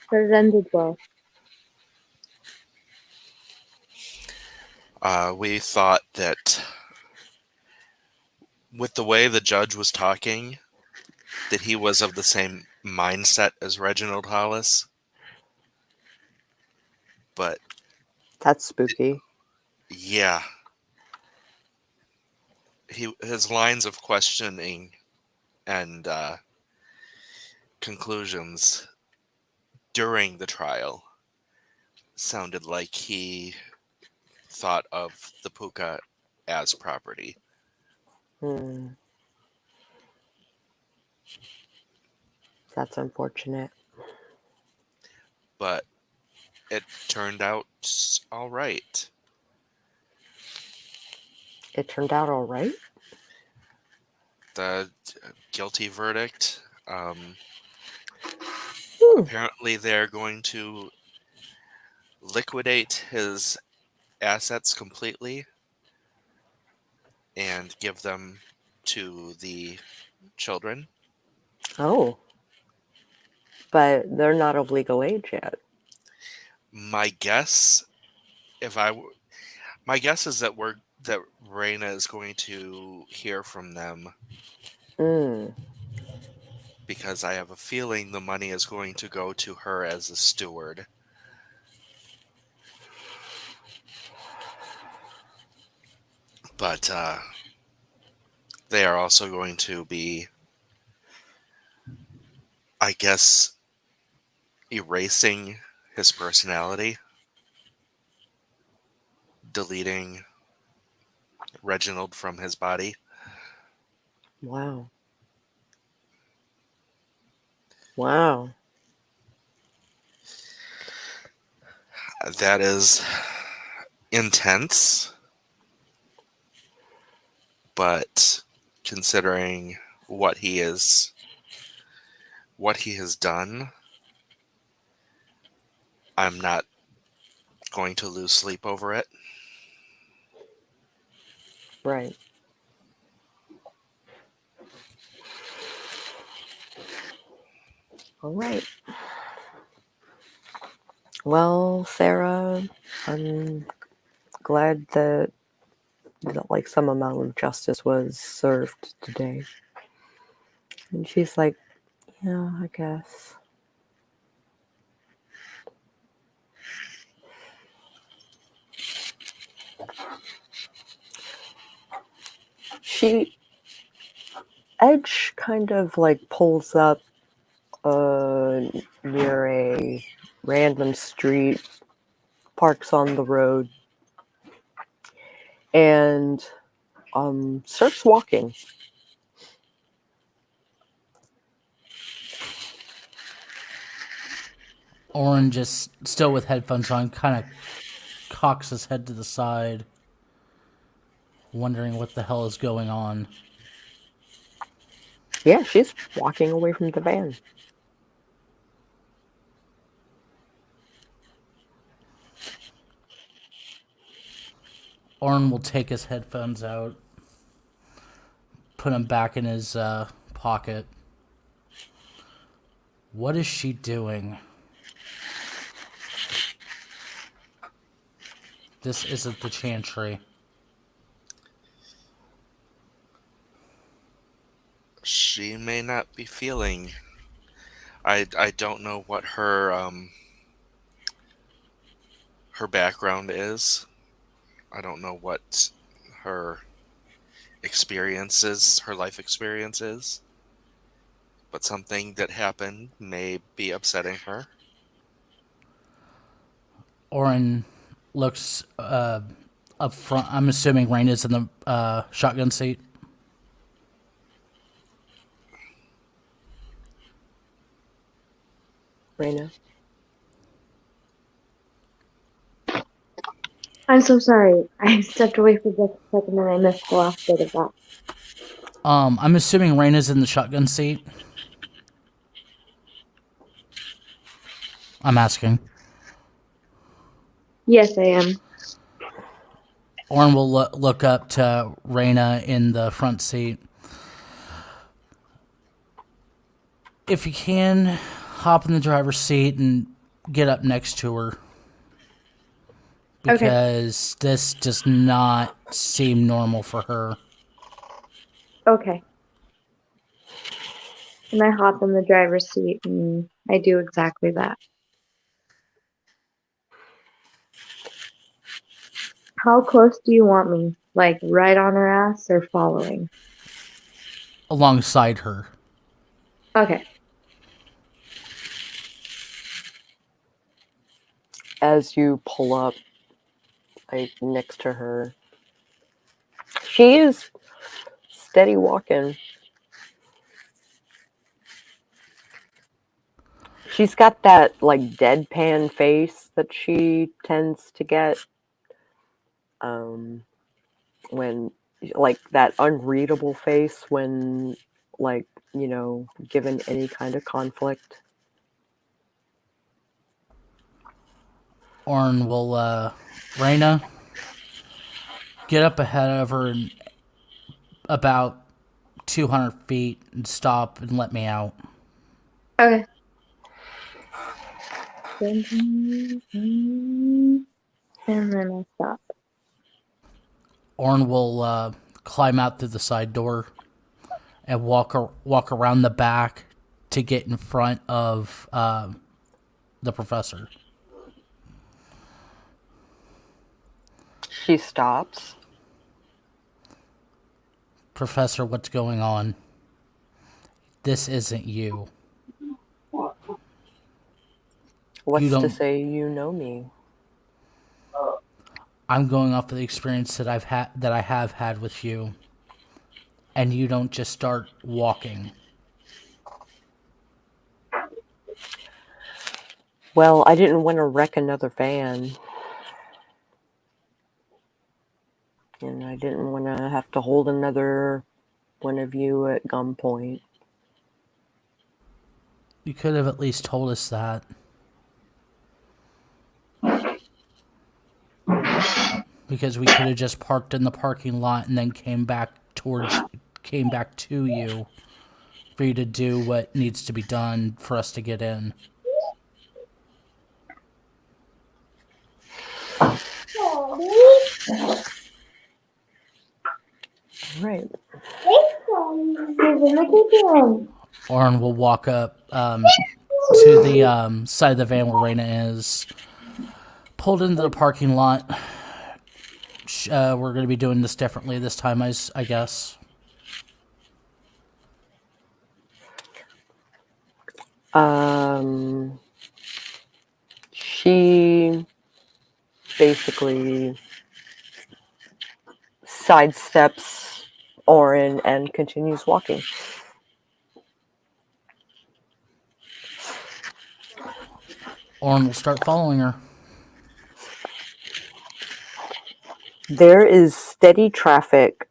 but it ended well. We thought that with the way the judge was talking, that he was of the same mindset as Reginald Hollis. But That's spooky. yeah, his lines of questioning and conclusions during the trial sounded like he thought of the puka as property. That's unfortunate. But it turned out all right. It turned out all right. The guilty verdict. Hmm. Apparently, they're going to liquidate his assets completely and give them to the children. Oh, but they're not of legal age yet. My guess, my guess is that Raena is going to hear from them, because I have a feeling the money is going to go to her as a steward. But they are also going to be, I guess, erasing his personality, deleting Reginald from his body. Wow. Wow. That is intense, but considering what he has done, I'm not going to lose sleep over it. Right. All right. Well, Sarah, I'm glad that like some amount of justice was served today. And she's like, yeah, I guess. Edge kind of like pulls up near a random street, parks on the road, and starts walking. Auron, just still with headphones on, kind of cocks his head to the side, wondering what the hell is going on. Yeah, she's walking away from the van. Auron will take his headphones out, put them back in his pocket. What is she doing? This isn't the Chantry. She may not be feeling. I don't know what her background is. I don't know what her experiences, her life experience is. But something that happened may be upsetting her. Auron looks up front. I'm assuming Raina's in the shotgun seat. Raena. I'm so sorry. I stepped away for just a second and I missed the last bit of that. I'm assuming Raina's in the shotgun seat. I'm asking. Yes, I am. Auron will look up to Raena in the front seat. If you can, hop in the driver's seat and get up next to her. Because this does not seem normal for her. Okay. And I hop in the driver's seat and I do exactly that. How close do you want me? Like right on her ass or following? Alongside her. Okay. As you pull up, like next to her, she is steady walking. She's got that like deadpan face that she tends to get when like that unreadable face when like, you know, given any kind of conflict. Auron will, Raena, get up ahead of her and about 200 feet and stop and let me out. Okay. And then I stop. Auron will climb out through the side door and walk around the back to get in front of the professor. She stops. Professor, what's going on? This isn't you. What's You to don't- say you know me? I'm going off of the experience that I have had with you, and you don't just start walking. Well, I didn't want to wreck another van. And I didn't want to have to hold another one of you at gunpoint. You could have at least told us that. Because we could have just parked in the parking lot and then came back to you for you to do what needs to be done for us to get in. Right. Auron will walk up to the side of the van where Raena is. Pulled into the parking lot. We're going to be doing this differently this time, I guess. She basically sidesteps Auron and continues walking. Auron will start following her. There is steady traffic.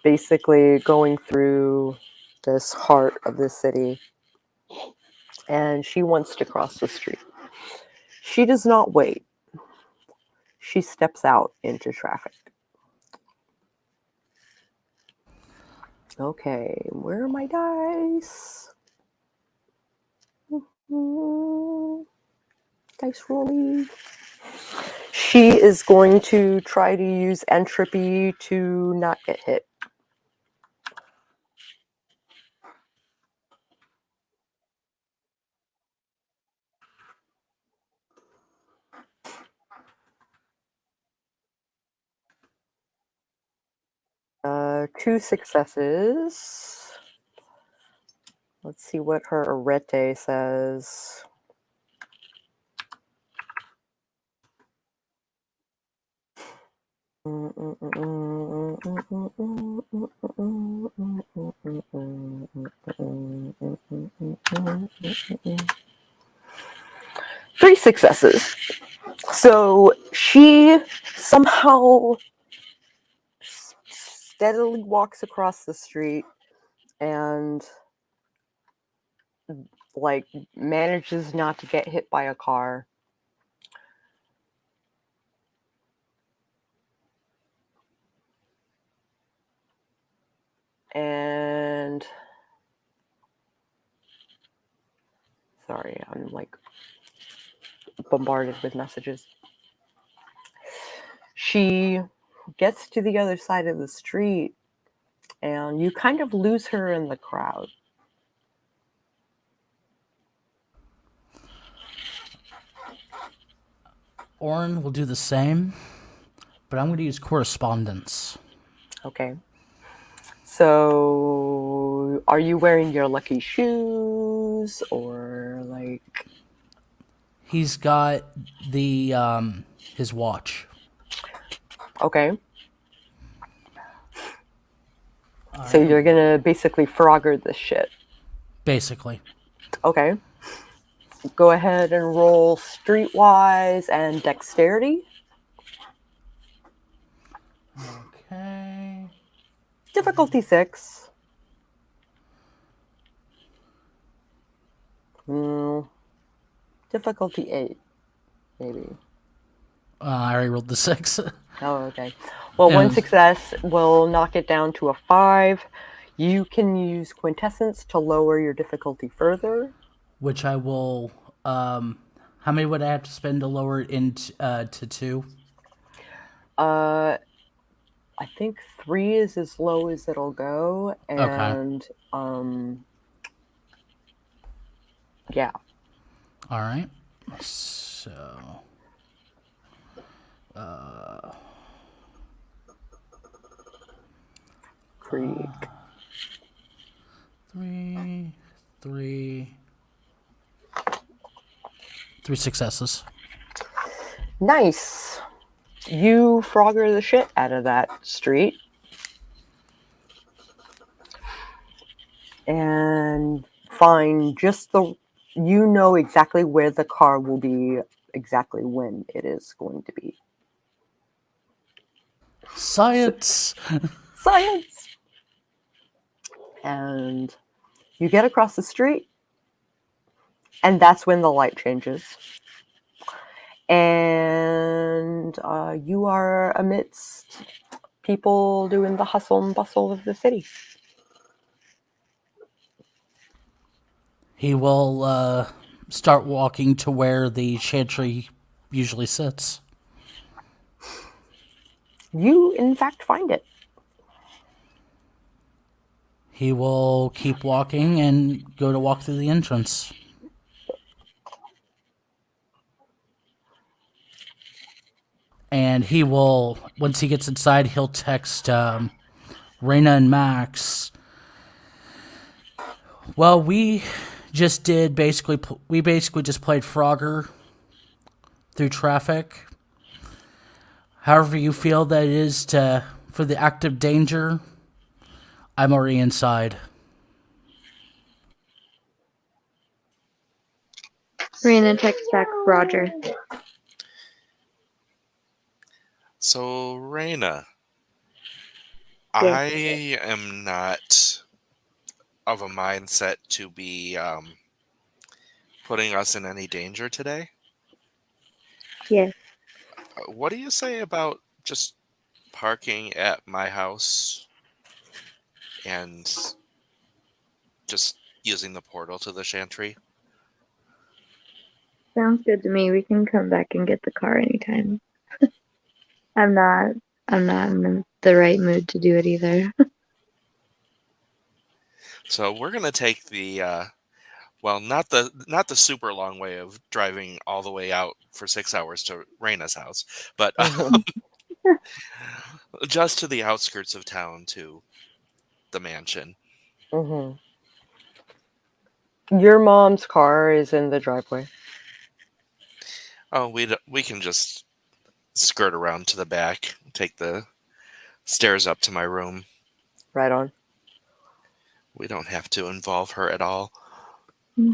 Basically going through this heart of the city, and she wants to cross the street. She does not wait. She steps out into traffic. Okay, where are my dice? Dice rolling. She is going to try to use entropy to not get hit. Two successes. Let's see what her arete says. Three successes. So she somehow steadily walks across the street and like manages not to get hit by a car. And sorry, I'm like bombarded with messages. She gets to the other side of the street and you kind of lose her in the crowd. Auron will do the same, but I'm going to use correspondence. Okay. So, are you wearing your lucky shoes or like? He's got the his watch. Okay. So you're gonna basically Frogger this shit. Basically. Okay. Go ahead and roll streetwise and dexterity. Okay. Difficulty 6. Difficulty 8, maybe. I already rolled the 6. Oh, okay. Well, one success will knock it down to a 5. You can use quintessence to lower your difficulty further. Which I will. How many would I have to spend to lower it into to 2? I think 3 is as low as it'll go, and yeah. All right. So. Krieg. 3 successes. Nice. You Frogger the shit out of that street. And find just the... You know exactly where the car will be, exactly when it is going to be. Science! Science! And you get across the street, and that's when the light changes. And you are amidst people doing the hustle and bustle of the city. He will start walking to where the chantry usually sits. You, in fact, find it. He will keep walking and go to walk through the entrance. And he will, once he gets inside, he'll text Raena and Max. Well, we just basically just played Frogger through traffic. However you feel that it is for the active danger, I'm already inside. Raena texts back, Roger. So, Raena, Yes. I am not of a mindset to be putting us in any danger today. Yes. What do you say about just parking at my house and just using the portal to the chantry? Sounds good to me. We can come back and get the car anytime. I'm not in the right mood to do it either. So we're gonna take the well, not the super long way of driving all the way out for 6 hours to Raina's house, but Mhm. just to the outskirts of town to the mansion. Mhm. Your mom's car is in the driveway. Oh, we can just skirt around to the back, take the stairs up to my room. Right on. We don't have to involve her at all. I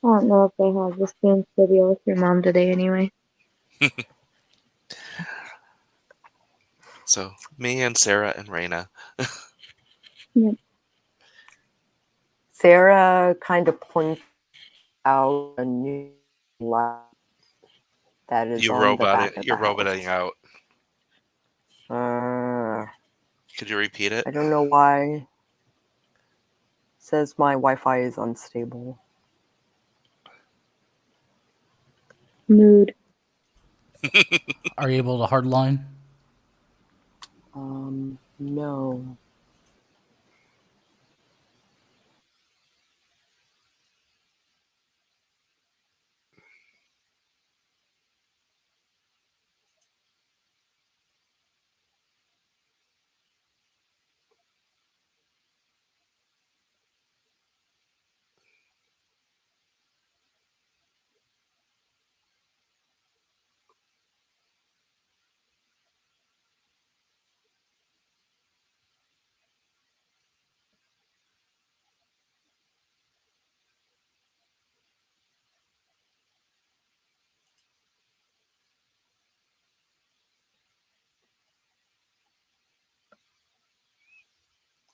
don't know if they have the same video with your mom today anyway. So me and Sarah and Raina. Yep. Sarah kind of points out a new light that is on the back of You're the roboting house. out. Uh, Could you repeat it? I don't know why. It says my Wi-Fi is unstable. Mood. Are you able to hardline? No.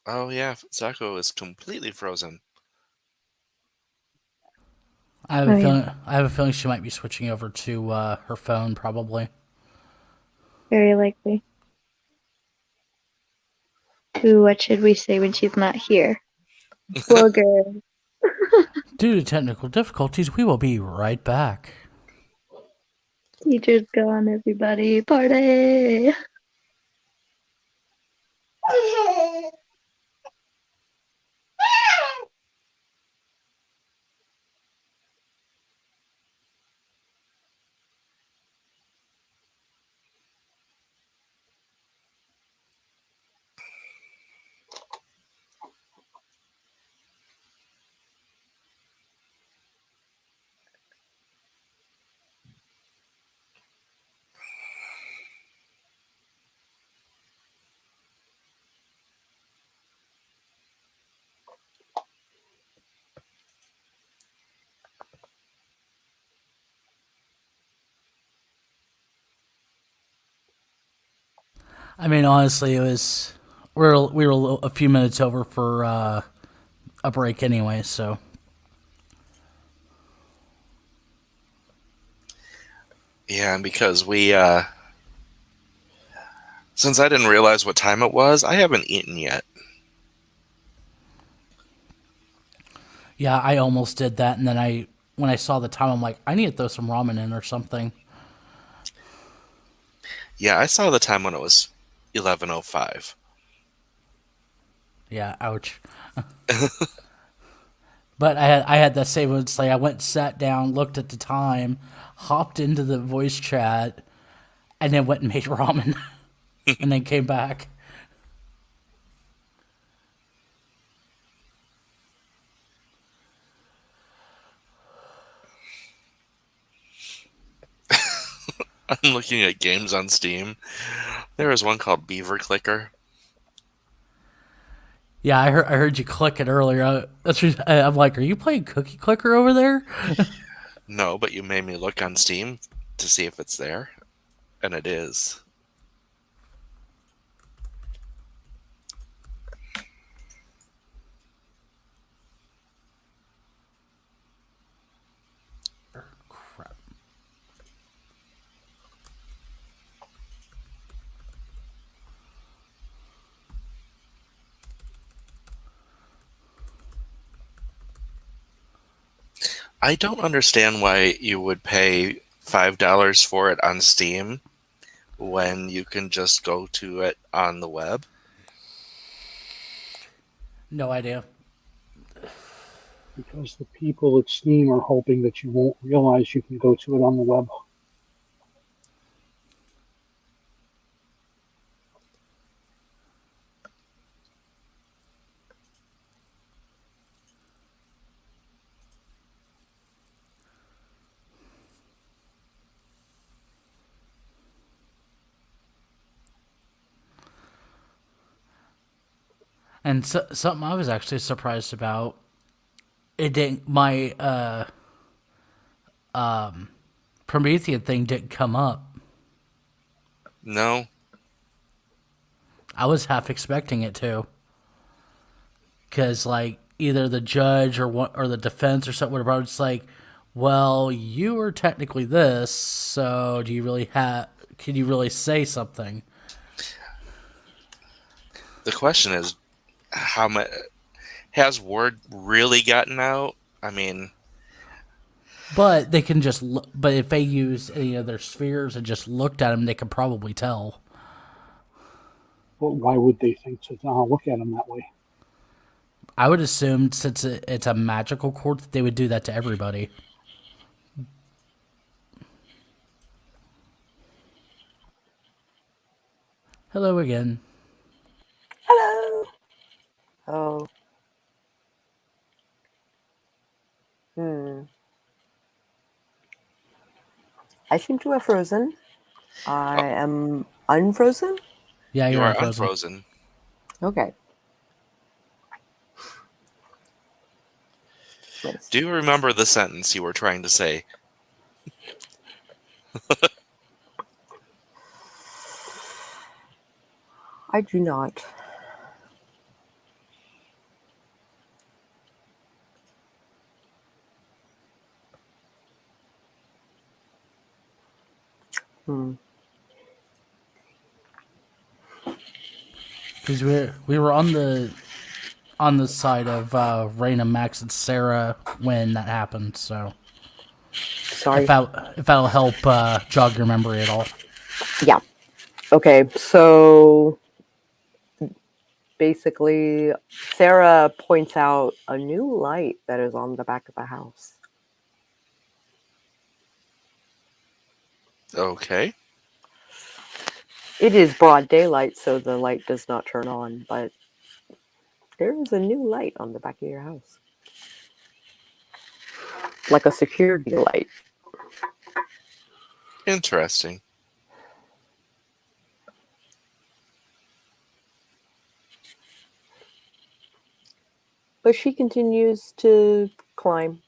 Oh yeah, Sako is completely frozen. Oh yeah, I have a feeling she might be switching over to her phone, probably. very likely. Ooh, what should we say when she's not here? Booger. Due to technical difficulties, we will be right back. Teacher's gone, everybody. Party! I mean, honestly, it was we were a few minutes over for a break anyway, so Yeah, and because we since I didn't realize what time it was, I haven't eaten yet. yeah, I almost did that, and then when I saw the time, I'm like, I need to throw some ramen in or something. Yeah, I saw the time when it was 11:05. Yeah, ouch. But I had that same. It's like I went, sat down, looked at the time, hopped into the voice chat, and then went and made ramen, and then came back. I'm looking at games on Steam. There is one called Beaver Clicker. Yeah, I heard you click it earlier. I'm like, are you playing Cookie Clicker over there? No, but you made me look on Steam to see if it's there, and it is. Crap. I don't understand why you would pay $5 for it on Steam when you can just go to it on the web. No idea. Because the people at Steam are hoping that you won't realize you can go to it on the web. And something I was actually surprised about, it didn't. My Promethean thing didn't come up. No, I was half expecting it to, because like either the judge or the defense or something would have just like, well, you were technically this, so do you really have? Can you really say something? the question is, how much has word really gotten out? I mean, But they can just. But if they use any of their spheres and just looked at them, they could probably tell. But why would they think to look at them that way? I would assume since it's a magical court that they would do that to everybody. Hello again. Hello. Oh. I seem to have frozen. I am unfrozen? Yeah, you you're are unfrozen. unfrozen. Okay. Nice. Do you remember the sentence you were trying to say? I do not. Because we were on the side of Raena, Max, and Sarah when that happened. So Sorry. if that'll help jog your memory at all. Yeah. Okay, so basically, Sarah points out a new light that is on the back of the house. Okay. It is broad daylight, so the light does not turn on, but there is a new light on the back of your house. Like a security light. Interesting. But she continues to climb.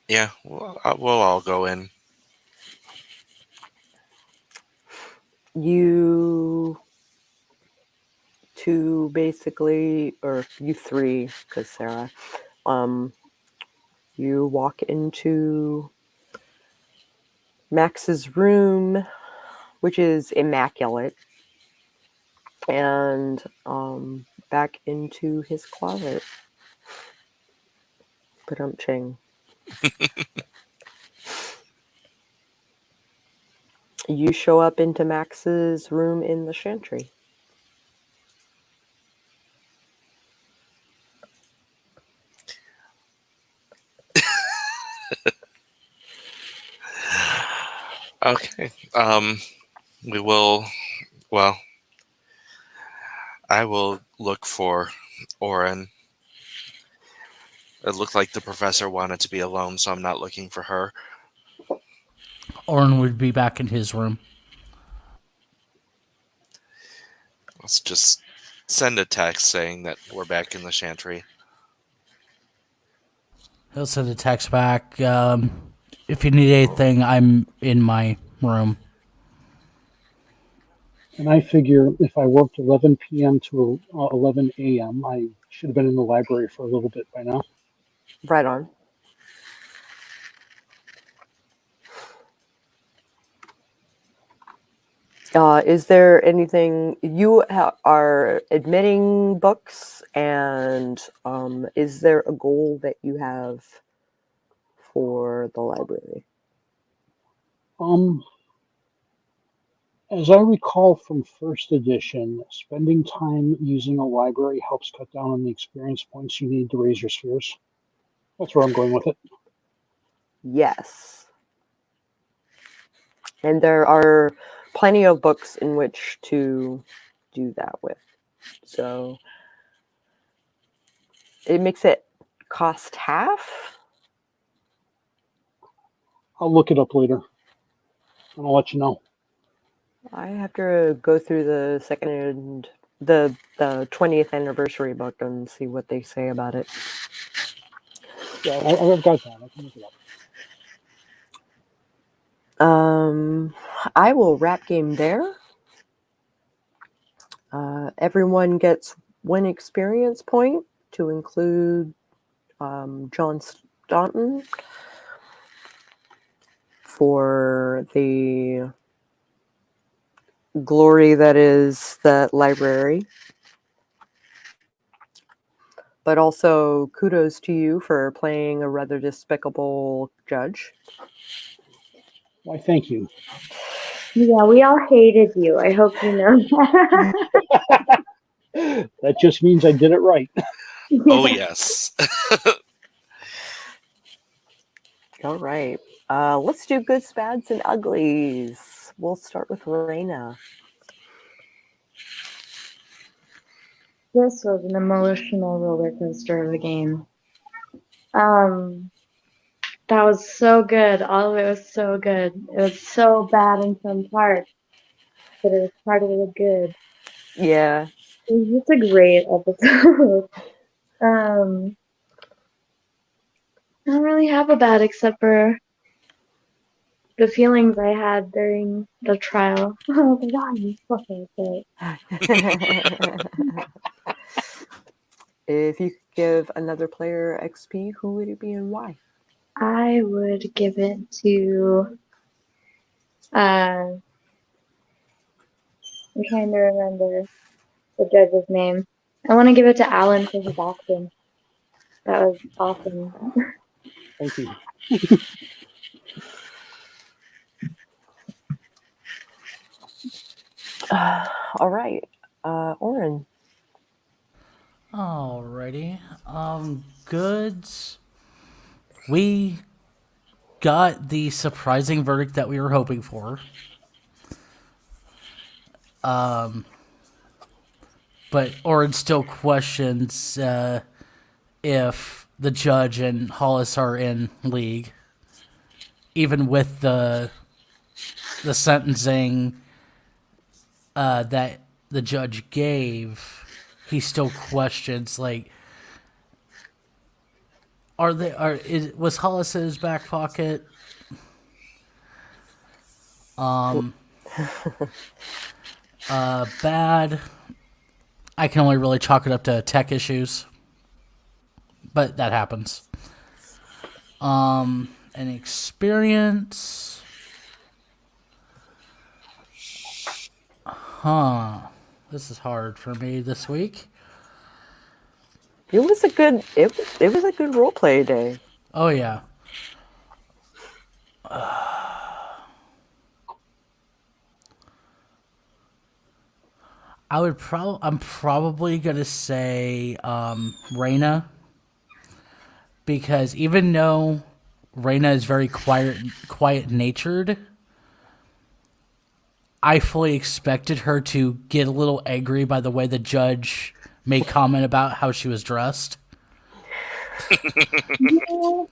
Yeah, we'll all go in. You two basically, or you three, because Sarah, you walk into Max's room, which is immaculate, and back into his closet. Ching. You show up into Max's room in the chantry. Okay. We will. Well, I will look for Auron. It looked like the professor wanted to be alone, so I'm not looking for her. Auron would be back in his room. Let's just send a text saying that we're back in the chantry. He'll send a text back. If you need anything, I'm in my room. And I figure if I worked 11 p.m. to 11 a.m., I should have been in the library for a little bit by now. Right on. Is there anything you are admitting books, and is there a goal that you have for the library? As I recall from first edition, spending time using a library helps cut down on the experience points you need to raise your spheres. That's where I'm going with it. Yes. And there are plenty of books in which to do that with. So it makes it cost half. I'll look it up later, and I'll let you know. I have to go through the second and the 20th anniversary book and see what they say about it. Yeah, I've got time. I can look it up. I will wrap game there. Everyone gets 1 experience point to include John Staunton for the glory that is that library. But also kudos to you for playing a rather despicable judge. Why, thank you. Yeah, we all hated you. I hope you know that. That just means I did it right. Oh, yes. All right. Let's do goods, bads, and uglies. We'll start with Raena. This was an emotional roller coaster of a game. That was so good. All of it was so good. It was so bad in some parts, but it was part of the good. Yeah. It was just a great episode. I don't really have a bad except for the feelings I had during the trial. Oh my god, you fucking say. If you could give another player XP, who would it be and why? I would give it to I'm trying to remember the judge's name. I want to give it to Alan for his acting. That was awesome. Thank you. All right. Auron. Alrighty. Goods. We got the surprising verdict that we were hoping for. But Auron still questions if the judge and Hollis are in league, even with the sentencing that the judge gave. He still questions, like, was Hollis in his back pocket? Bad. I can only really chalk it up to tech issues, but that happens. An experience. This is hard for me this week. It was a good role play day. Oh yeah. I'm probably gonna say Raena, because even though Raena is very quiet natured, I fully expected her to get a little angry by the way the judge made comment about how she was dressed. Yeah,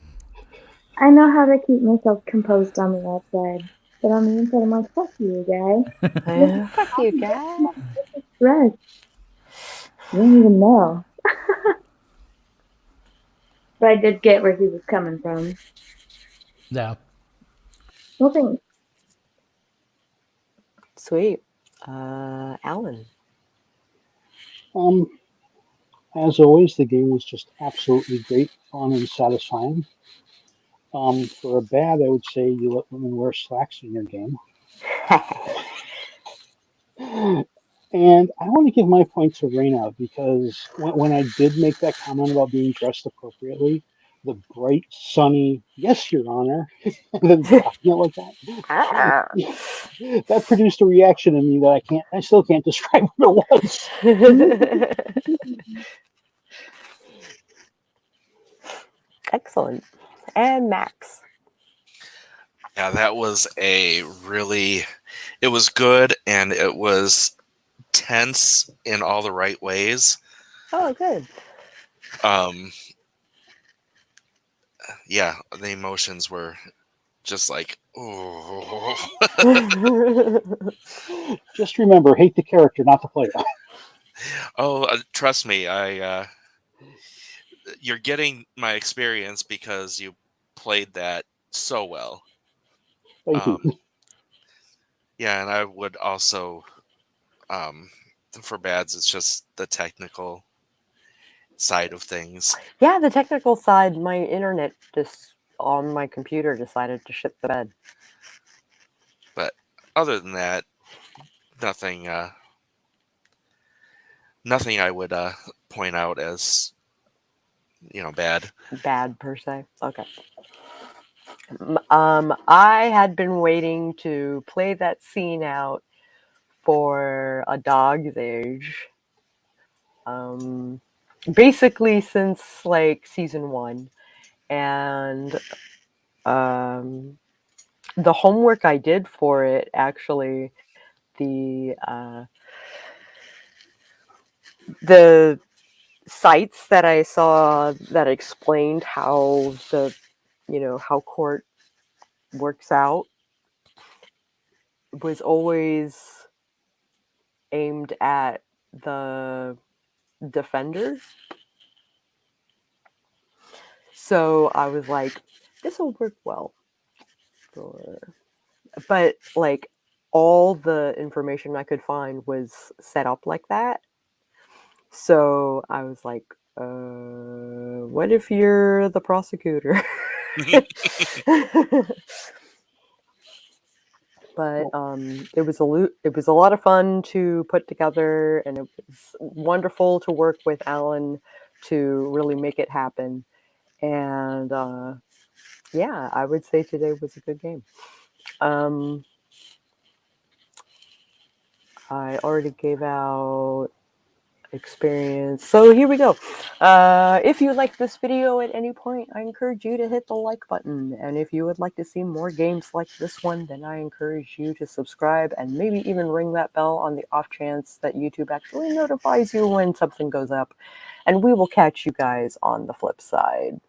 I know how to keep myself composed on the outside, but on the inside I'm like, fuck you, guy. Fuck you, guy. Right. I didn't even know. But I did get where he was coming from. Yeah. Well, thanks. Sweet. Alan. As always, the game was just absolutely great, fun, and satisfying. For a bad, I would say you let women wear slacks in your game. And I want to give my point to Raena because when I did make that comment about being dressed appropriately, the bright, sunny, yes, Your Honor, and then dropping it like that, that produced a reaction in me that I still can't describe what it was. Excellent. And Max. Yeah, that was it was good, and it was tense in all the right ways. Oh, good. Yeah, the emotions were just like, oh. Just remember, hate the character, not the player. Oh, trust me, you're getting my experience because you played that so well. Thank you. Yeah, and I would also, for bads, it's just the technical side of things. Yeah, the technical side, my internet just on my computer decided to shit the bed. But other than that, nothing I would point out as bad. Bad per se. Okay. I had been waiting to play that scene out for a dog's age. Basically since like season 1. And the homework I did for it, actually, the sites that I saw that explained how how court works out was always aimed at the defenders. So I was like, this will work well. But like all the information I could find was set up like that. So I was like, what if you're the prosecutor? But it was a lot of fun to put together, and it was wonderful to work with Alan to really make it happen. And yeah, I would say today was a good game. I already gave out experience. So here we go. If you like this video at any point, I encourage you to hit the like button. And if you would like to see more games like this one, then I encourage you to subscribe and maybe even ring that bell on the off chance that YouTube actually notifies you when something goes up. And we will catch you guys on the flip side.